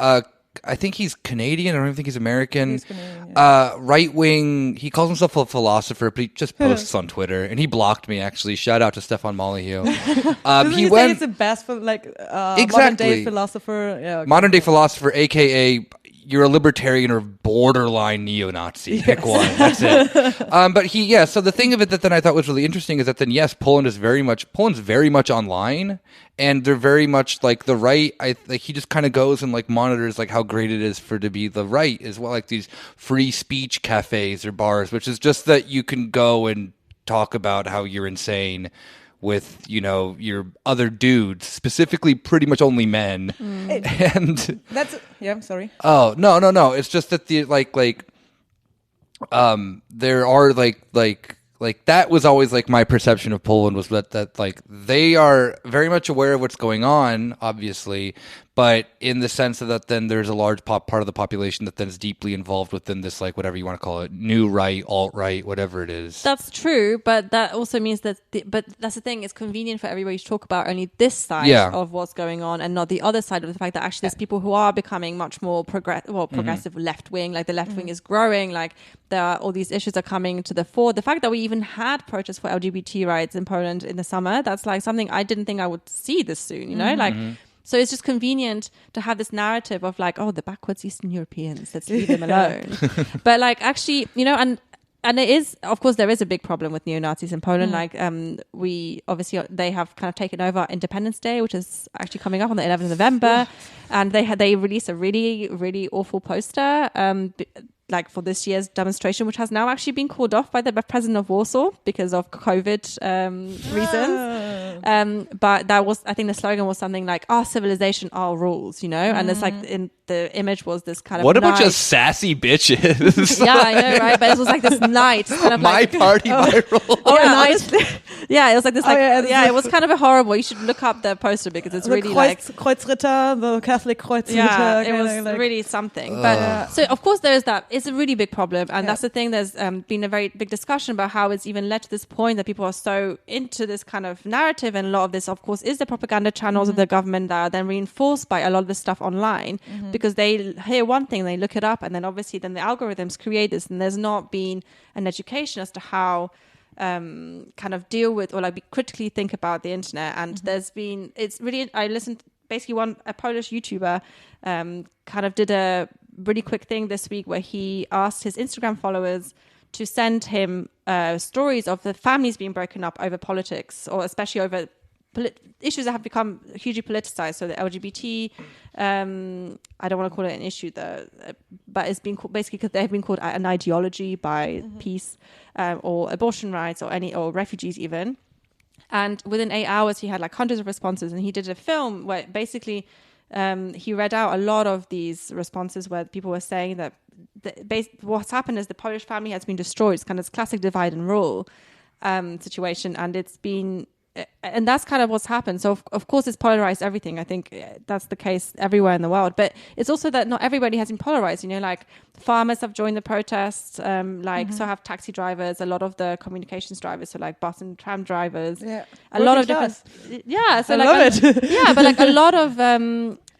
I think he's Canadian. I don't even think he's American. He's Canadian, yeah. Right wing. He calls himself a philosopher, but he just posts on Twitter, and he blocked me. Actually, shout out to Stefan Molyneux. He say it's the best for modern day philosopher. Yeah, okay. Modern day philosopher, aka you're a libertarian or borderline neo-Nazi. Pick one. That's it. But so the thing of it that then I thought was really interesting is that then, yes, Poland's very much online, and they're very much like the right. He just kind of goes and like monitors like how great it is to be the right as well, like these free speech cafes or bars, which is just that you can go and talk about how you're insane with your other dudes, specifically pretty much only men. And that's I'm sorry. Oh no, it's just that the there are like that was always like my perception of Poland was that like they are very much aware of what's going on, obviously, but in the sense that then there's a large part of the population that then is deeply involved within this, like, whatever you want to call it, new right, alt-right, whatever it is. That's true, but that also means that but that's the thing, it's convenient for everybody to talk about only this side of what's going on and not the other side of the fact that actually there's people who are becoming much more progressive left-wing, like the left-wing is growing, like there are all these issues are coming to the fore. The fact that we even had protests for LGBT rights in Poland in the summer, that's like something I didn't think I would see this soon, So it's just convenient to have this narrative of like, oh, the backwards Eastern Europeans, let's leave them alone. But like actually, and it is, of course, there is a big problem with neo-Nazis in Poland. Like they have kind of taken over Independence Day, which is actually coming up on the 11th of November. And they released a really, really awful poster like for this year's demonstration, which has now actually been called off by the president of Warsaw because of COVID reasons. But I think the slogan was something like "Our civilization, our rules," and it's like in the image was this kind of what a knight. bunch of sassy bitches. Yeah, I know, right? But it was like this knight, kind of my like party, my rule. honestly, yeah, it was like this, like it was kind of a horrible. You should look up the poster because it's really like Kreuzritter, the Catholic Kreuzritter. yeah, it was really something. But so of course there is that. It's a really big problem, and that's the thing. There's been a very big discussion about how it's even led to this point that people are so into this kind of narrative, and a lot of this, of course, is the propaganda channels of the government that are then reinforced by a lot of this stuff online. Because they hear one thing, they look it up, and then obviously then the algorithms create this, and there's not been an education as to how kind of deal with or like critically think about the internet. And I listened basically a Polish YouTuber kind of did a really quick thing this week where he asked his Instagram followers to send him stories of the families being broken up over politics, or especially over issues that have become hugely politicized. So the LGBT, I don't want to call it an issue though, but it's been basically because they've been called an ideology by PiS, or abortion rights, or refugees even. And within 8 hours, he had like hundreds of responses, and he did a film where basically he read out a lot of these responses where people were saying that what's happened is the Polish family has been destroyed. It's kind of this classic divide and rule situation, and that's kind of what's happened. So of course it's polarized everything. I think that's the case everywhere in the world, but it's also that not everybody has been polarized. Like farmers have joined the protests, so have taxi drivers, a lot of the communications drivers, so like bus and tram drivers, a lot of different, so I love it. But like a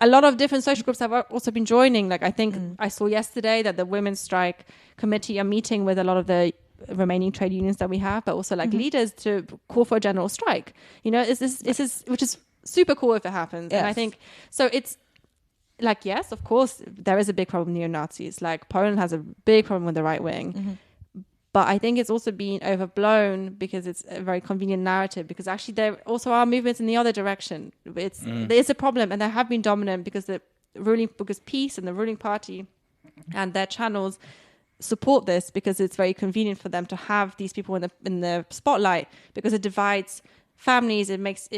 lot of different social groups have also been joining. Like I think I saw yesterday that the Women's Strike Committee are meeting with a lot of the remaining trade unions that we have, but also like leaders to call for a general strike. Is this which is super cool if it happens. Yes. And I think so. It's like, yes, of course there is a big problem with neo-Nazis. Like Poland has a big problem with the right wing, but I think it's also been overblown because it's a very convenient narrative, because actually there also are movements in the other direction. There's a problem, and they have been dominant because PiS and the ruling party and their channels support this, because it's very convenient for them to have these people in the spotlight, because it divides families. It makes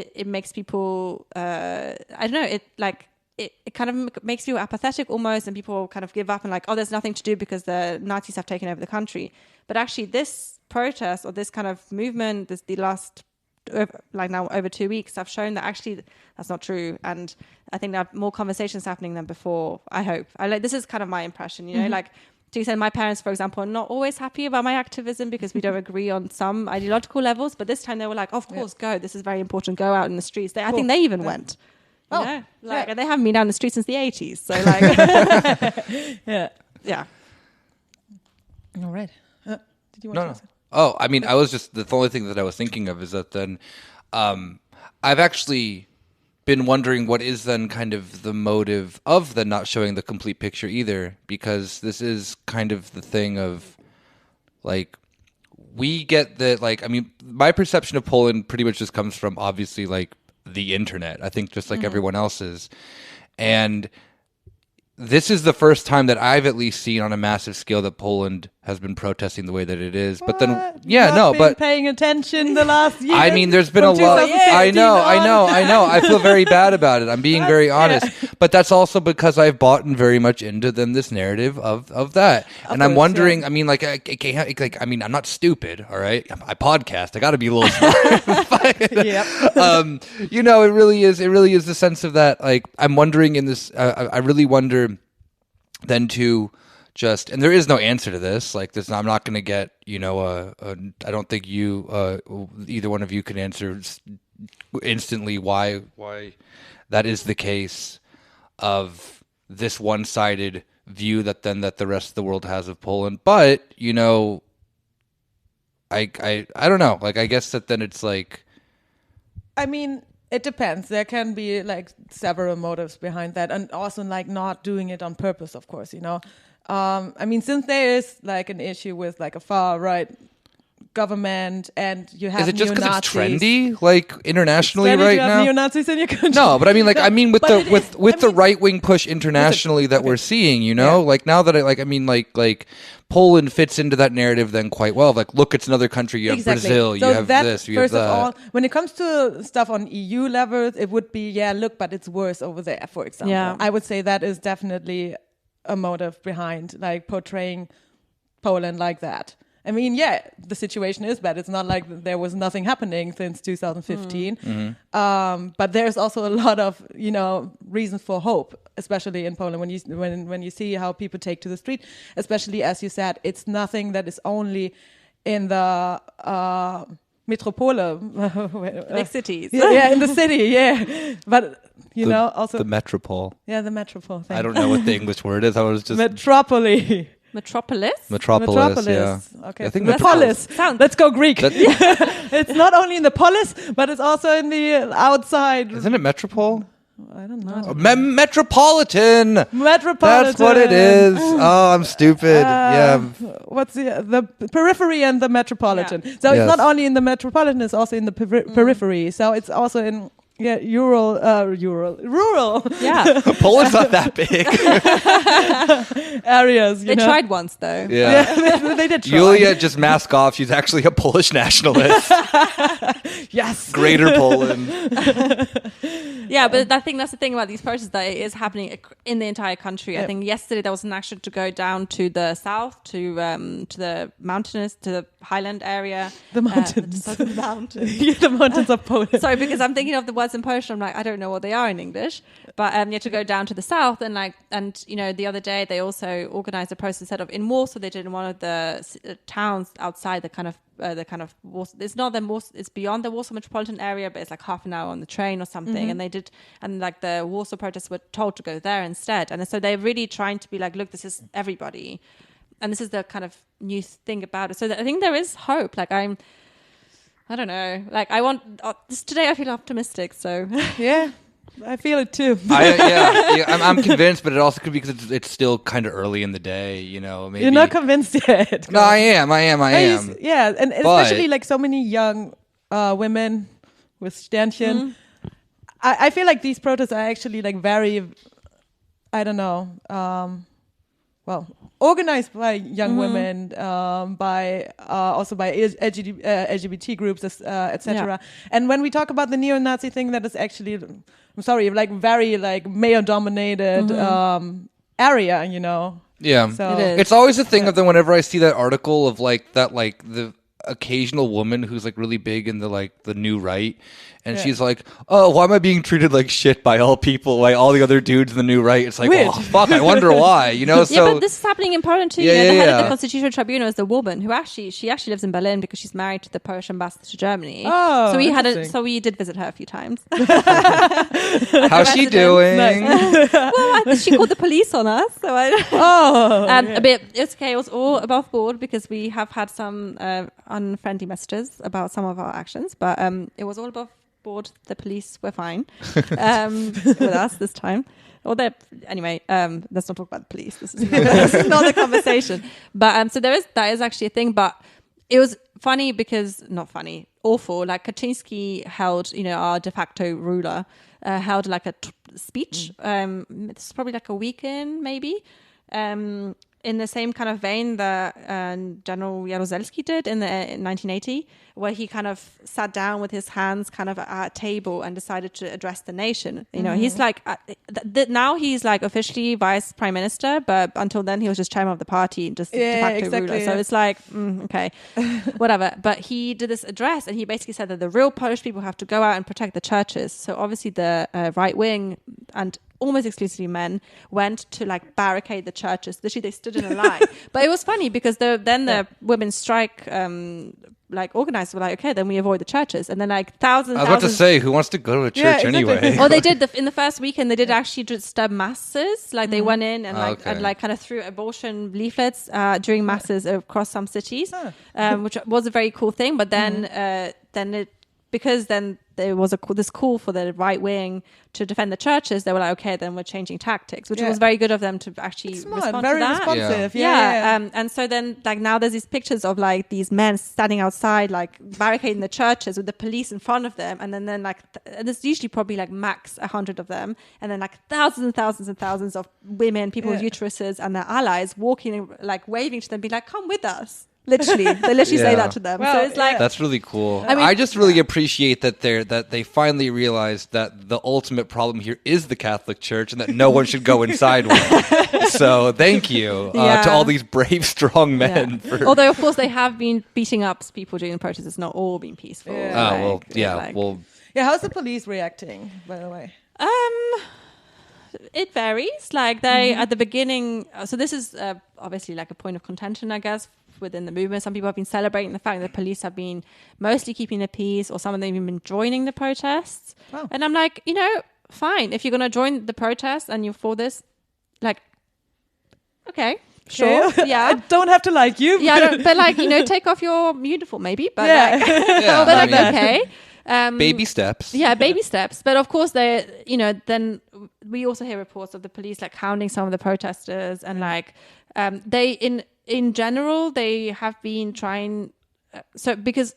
people I don't know, it kind of makes people apathetic almost, and people kind of give up and like, oh, there's nothing to do because the Nazis have taken over the country. But actually this protest or this kind of movement, the last like now over 2 weeks, have shown that actually that's not true. And I think there are more conversations happening than before. I hope. This is kind of my impression, like, to say my parents, for example, are not always happy about my activism because we don't agree on some ideological levels. But this time they were like, of course, go. This is very important. Go out in the streets. I think they even went. And they haven't been down the street since the 80s. So like, yeah. All right. Did you want to say? Oh, I mean, the only thing that I was thinking of is that then I've actually been wondering what is then kind of the motive of the not showing the complete picture either, because this is kind of the thing of like, we get that, like, I mean, my perception of Poland pretty much just comes from obviously like the internet, I think, just like everyone else's. And this is the first time that I've at least seen on a massive scale that Poland has been protesting the way that it is. But then, but paying attention the last year. I mean, there's been a lot. I know. I feel very bad about it. I'm being very honest. But that's also because I've bought very much into this narrative of that. And I'm wondering, I mean, I mean, I'm not stupid, all right? I podcast. I got to be a little smart. It really is the sense of that. Like, I'm wondering in this, I really wonder then to just, and there is no answer to this. Like this, I'm not going to get, I don't think either one of you can answer instantly why that is the case of this one-sided view that the rest of the world has of Poland. But, I don't know. Like, I guess that then it's like, I mean, it depends. There can be like several motives behind that, and also like not doing it on purpose, of course, I mean, since there is like an issue with like a far right government, and you have Is it just because it's neo-Nazis. trendy, like internationally Trendy right to have now? neo-Nazis in your country? No, but I mean, like, with But the it with is. with I the mean- right wing push internationally that we're seeing, you know, like now that like Poland fits into that narrative then quite well. Like, look, it's another country. You have Brazil. You have this. You have First of that. all, when it comes to stuff on EU levels, it would be look, but it's worse over there. For example, Yeah. I would say that is definitely a motive behind like portraying Poland like that. I mean, the situation is bad. It's not like there was nothing happening since 2015. But there's also a lot of, reasons for hope, especially in Poland when you see how people take to the street, especially as you said, it's nothing that is only in the metropole. Big cities. In the city, But, also... the metropole. Yeah, the metropole thing. I don't know what the English word is. I was just... Metropole. Metropolis? Metropolis, yeah. Okay. I think Metropolis. Sounds- Let's go Greek. It's not only in the polis, but it's also in the outside. Isn't it metropole? I don't know. Metropolitan. Metropolitan. That's what it is. Oh, I'm stupid. What's the periphery and the metropolitan? Yeah. So Yes. it's not only in the metropolitan; it's also in the periphery. So it's also in rural. Yeah. Poland's not that big. areas. They tried once, though. Yeah. they did try. Julia just mask off. She's actually a Polish nationalist. Yes. Greater Poland. Yeah, but I think that's the thing about these protests, that it is happening in the entire country. I think yesterday there was an action to go down to the south, to the mountainous, to the highland area. The mountains. The mountains. The mountains of Poland. Sorry, because I'm thinking of the words in Polish. I'm like, I don't know what they are in English. But you have to go down to the south, and the other day they also organized a protest instead of in Warsaw. They did in one of the towns outside the kind of it's not the Warsaw, it's beyond the Warsaw metropolitan area, but it's like half an hour on the train or something. And they did, and like the Warsaw protests were told to go there instead. And so they're really trying to be like, look, this is everybody, and this is the kind of new thing about it. So I think there is hope. Like I don't know. Like today I feel optimistic. So Yeah, I feel it too. I'm convinced, but it also could be because it's still kind of early in the day. Maybe You're not convinced yet. No, I am. Yeah, and especially like so many young women with Sternchen. I feel like these protests are actually like very, I don't know, organized by young women, by also by LGBT groups, etc. And when we talk about the neo-Nazi thing, that is actually, I'm sorry, like very like male-dominated area, Yeah, So It is. it's always a thing of the whenever I see that article of like that, like the occasional woman who's like really big in the new right, and she's like, oh, why am I being treated like shit by all people, by all the other dudes in the new right? It's like, Weird. oh fuck, I wonder why, So yeah, but this is happening in Poland too. Yeah, The head of yeah. the Constitutional Tribunal is the woman who she actually lives in Berlin because she's married to the Polish ambassador to Germany. Oh, so interesting. we did visit her a few times. how's she doing? She called the police on us. So a bit. It's okay. It was all above board because we have had some unfriendly messages about some of our actions, but it was all above board. The police were fine with us this time. Anyway, let's not talk about the police. This is not the conversation. But so that is actually a thing. But it was funny because awful. Like Kaczynski held, our de facto ruler, held like a speech. This is probably like a weekend, maybe. In the same kind of vein that General Jaruzelski did in 1980, where he kind of sat down with his hands kind of at a table and decided to address the nation. He's like, now he's like officially vice prime minister, but until then he was just chairman of the party and just de facto ruler. So it's like, okay, whatever. But he did this address and he basically said that the real Polish people have to go out and protect the churches. So obviously the right wing and almost exclusively men went to like barricade the churches. Literally, they stood in a line. But it was funny because then the women's strike like organizers were like, okay, then we avoid the churches, and then like thousands. I was about to say, who wants to go to a church anyway? Oh, they did in the first weekend. They did actually disturb masses. Like they went in and kind of threw abortion leaflets during masses across some cities, which was a very cool thing. But then because then there was this call for the right wing to defend the churches, they were like, okay, then we're changing tactics, which was very good of them to actually respond very to that. responsive. And so then like now there's these pictures of like these men standing outside, like barricading the churches with the police in front of them, and then like there's usually probably like max 100 of them, and then like thousands and thousands and thousands of women, people with uteruses and their allies walking, like waving to them, be like, come with us. Literally, they literally say that to them. Well, so it's like that's really cool. I mean, I just really appreciate that they finally realized that the ultimate problem here is the Catholic Church and that no one should go inside one. So thank you to all these brave, strong men. Yeah. Although, of course, they have been beating up people during the protests. It's not all been peaceful. How's the police reacting, by the way? It varies. Like they at the beginning. So this is obviously like a point of contention, I guess, within the movement. Some people have been celebrating the fact that police have been mostly keeping the peace, or some of them even been joining the protests. Wow. And I'm like, fine. If you're going to join the protest and you're for this, like, okay, sure, yeah. I don't have to like you. Yeah, but like, take off your uniform maybe, but okay. Baby steps. Yeah, baby steps. But of course, then we also hear reports of the police like hounding some of the protesters, and like in general they have been trying. So because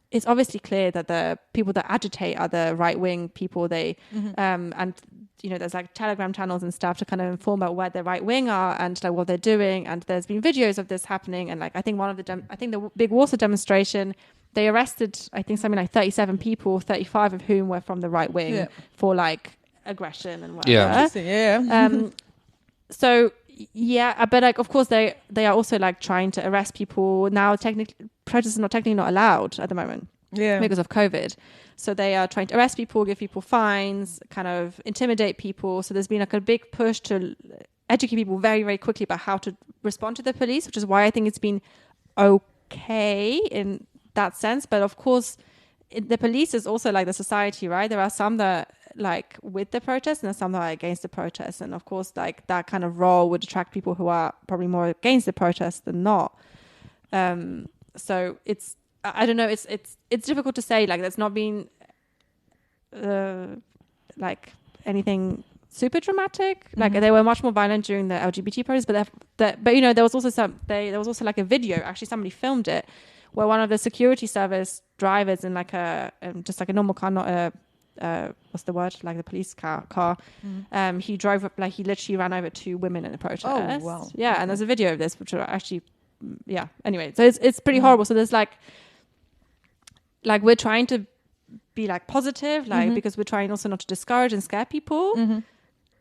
it's obviously clear that the people that agitate are the right wing people. They and there's like Telegram channels and stuff to kind of inform about where the right wing are and like what they're doing. And there's been videos of this happening. And like I think the big Warsaw demonstration, they arrested, I think, something like 37 people, 35 of whom were from the right wing for like aggression and whatever. Yeah. So, but like, of course, they are also like trying to arrest people. Now, protests are technically not allowed at the moment because of COVID. So they are trying to arrest people, give people fines, kind of intimidate people. So there's been like a big push to educate people very, very quickly about how to respond to the police, which is why I think it's been okay in that sense. But of course the police is also like the society, right? There are some that like with the protest and there's some that are against the protest, and of course like that kind of role would attract people who are probably more against the protest than not. So it's, I don't know, it's difficult to say. Like there's not been like anything super dramatic. Like they were much more violent during the LGBT protests, but there was also like a video, actually somebody filmed it, where one of the security service drivers in like just like a normal car, not a what's the word, like the police car, he drove up, like he literally ran over 2 women in the protest. Oh wow. Yeah, and there's a video of this, which are actually anyway, so it's pretty horrible. So there's like we're trying to be like positive, like because we're trying also not to discourage and scare people.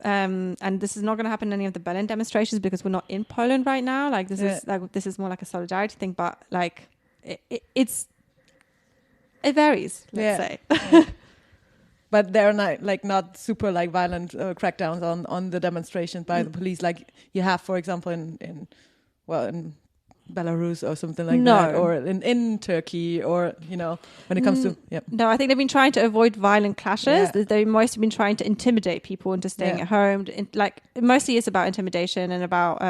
And this is not going to happen in any of the Berlin demonstrations because we're not in Poland right now. Like this is more like a solidarity thing, but like it varies, let's say. But they're not super like violent crackdowns on the demonstrations by the police, like you have, for example, in Belarus or something like that, or in Turkey, or when it comes to No, I think they've been trying to avoid violent clashes. They've mostly been trying to intimidate people into staying at home. Mostly it's about intimidation and about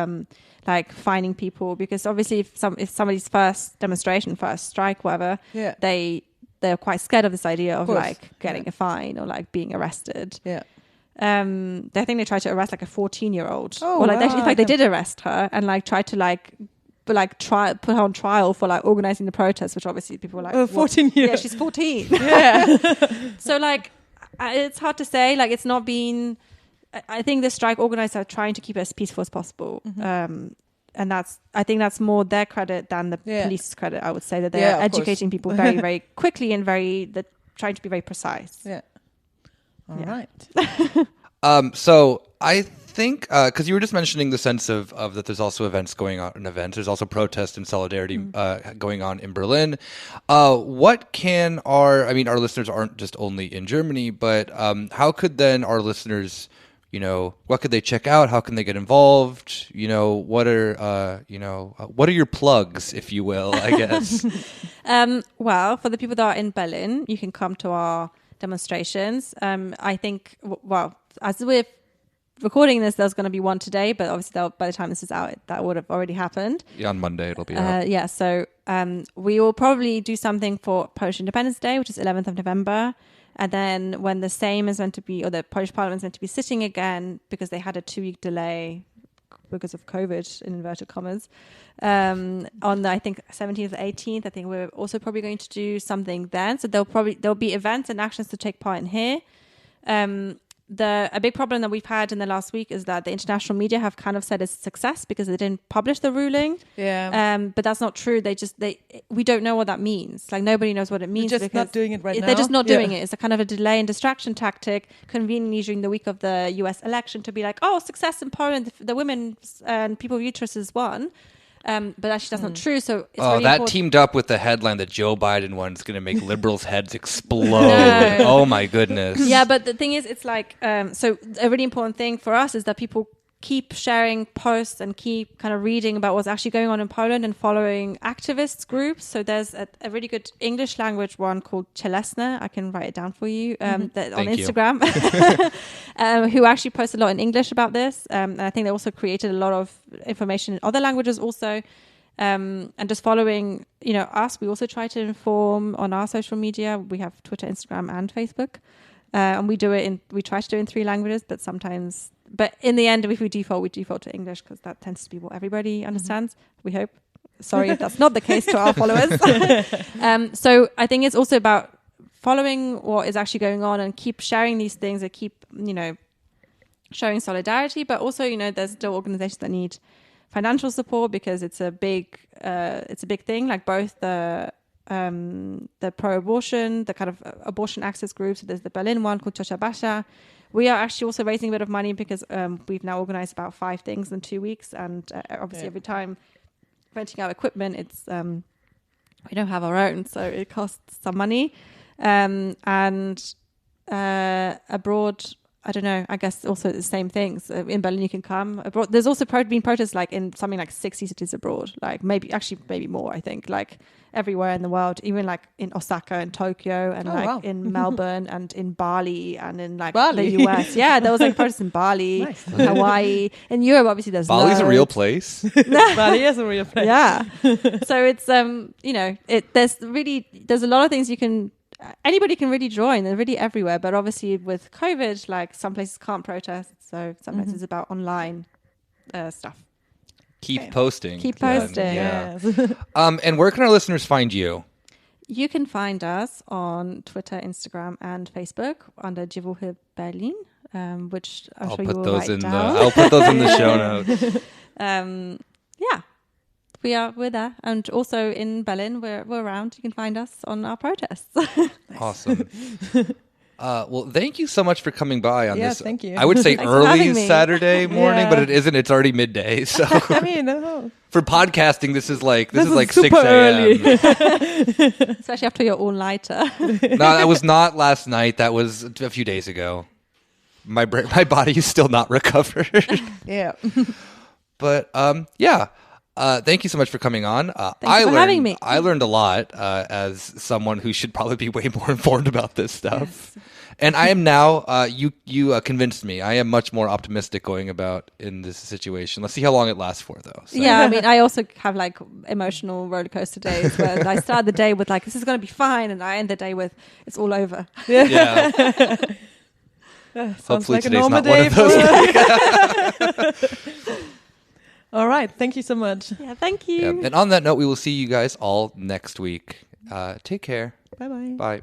like fining people, because obviously if somebody's first demonstration, first strike, whatever, they're quite scared of this idea of like getting a fine or like being arrested. I think they tried to arrest like a 14-year-old. In fact they did arrest her and like tried to put her on trial for like organizing the protest, which obviously people were like, 14 years. Yeah, she's 14. So like it's hard to say. Like it's not been, I think the strike organizers are trying to keep it as peaceful as possible. And I think that's more their credit than the police's credit. I would say that they are educating people very, very quickly and they're trying to be very precise. All right. So I think, because you were just mentioning the sense of that there's also events going on in events. There's also protest and solidarity going on in Berlin. What can our listeners aren't just only in Germany, but how could then our listeners, what could they check out? How can they get involved? What are your plugs, if you will, I guess? Well, for the people that are in Berlin, you can come to our demonstrations. I think, as we're recording this, there's going to be one today, but obviously by the time this is out, that would have already happened. Yeah, on Monday it'll be out. So we will probably do something for Polish Independence Day, which is 11th of November. And then when the Sejm is meant to be, or the Polish Parliament is meant to be sitting again, because they had a 2-week delay because of COVID, in inverted commas, on the, I think, 17th or 18th, I think we're also probably going to do something then. So there'll be events and actions to take part in here. A big problem that we've had in the last week is that the international media have kind of said it's a success because they didn't publish the ruling. Yeah. But that's not true. We don't know what that means. Like, nobody knows what it means. They're just not doing it right now. They're just not doing it. It's a kind of a delay and distraction tactic, conveniently during the week of the US election, to be like, oh, success in Poland, the women and people with uteruses won. But actually that's not true. So it's really that important. teamed up with the headline that Joe Biden won is going to make liberals' heads explode. Oh my goodness. Yeah, but the thing is, it's like, so a really important thing for us is that people keep sharing posts and keep kind of reading about what's actually going on in Poland and following activists groups. So there's a really good English language one called Cielesne. I can write it down for you on Instagram, who actually post a lot in English about this. And I think they also created a lot of information in other languages also. And just following, us, we also try to inform on our social media. We have Twitter, Instagram, and Facebook. And we try to do it in 3 languages, but in the end, if we default to English because that tends to be what everybody understands. We hope. Sorry if that's not the case to our followers. So I think it's also about following what is actually going on and keep sharing these things and keep, showing solidarity. But also, there's still organizations that need financial support because it's a big thing. Like both the pro-abortion, the kind of abortion access groups. So there's the Berlin one called Ciocia Basia. We are actually also raising a bit of money because we've now organized about 5 things in 2 weeks. And obviously every time renting out equipment, it's we don't have our own, so it costs some money. And abroad, I don't know, I guess also the same things. In Berlin, you can come abroad. There's also been protests like in something like 60 cities abroad, like maybe more, I think, like everywhere in the world, even like in Osaka and Tokyo and in Melbourne and in Bali and in like the US. Yeah, there was like protests in Bali, nice. Hawaii. In Europe, obviously, there's Bali's a real place. Bali is a real place. Yeah. So it's, there's a lot of things anybody can really join. They're really everywhere. But obviously with COVID, like some places can't protest. So sometimes it's about online stuff. Keep posting. Keep posting. Yeah. And where can our listeners find you? You can find us on Twitter, Instagram, and Facebook under Dziewuchy Berlin, which I'm sure you will write down. I'll put those in the show notes. Yeah. We're there, and also in Berlin, we're around. You can find us on our protests. Awesome. Well, thank you so much for coming by on this. Thank you. I would say early Saturday morning, Yeah. but it isn't. It's already midday. So I mean, for podcasting, this is like 6 super early. a.m. Especially after your all-nighter. No, that was not last night. That was a few days ago. My body is still not recovered. Yeah. But yeah. Thank you so much for coming on. Thanks for having me. I learned a lot as someone who should probably be way more informed about this stuff. Yes. And I am now, you convinced me. I am much more optimistic going about in this situation. Let's see how long it lasts for, though. So. Yeah, I mean, I also have like emotional roller coaster days where I start the day with like, this is going to be fine. And I end the day with, it's all over. Yeah. Sounds Hopefully like a today's normal not one day of those. All right. Thank you so much. Yeah, thank you. Yeah. And on that note, we will see you guys all next week. Take care. Bye-bye. Bye.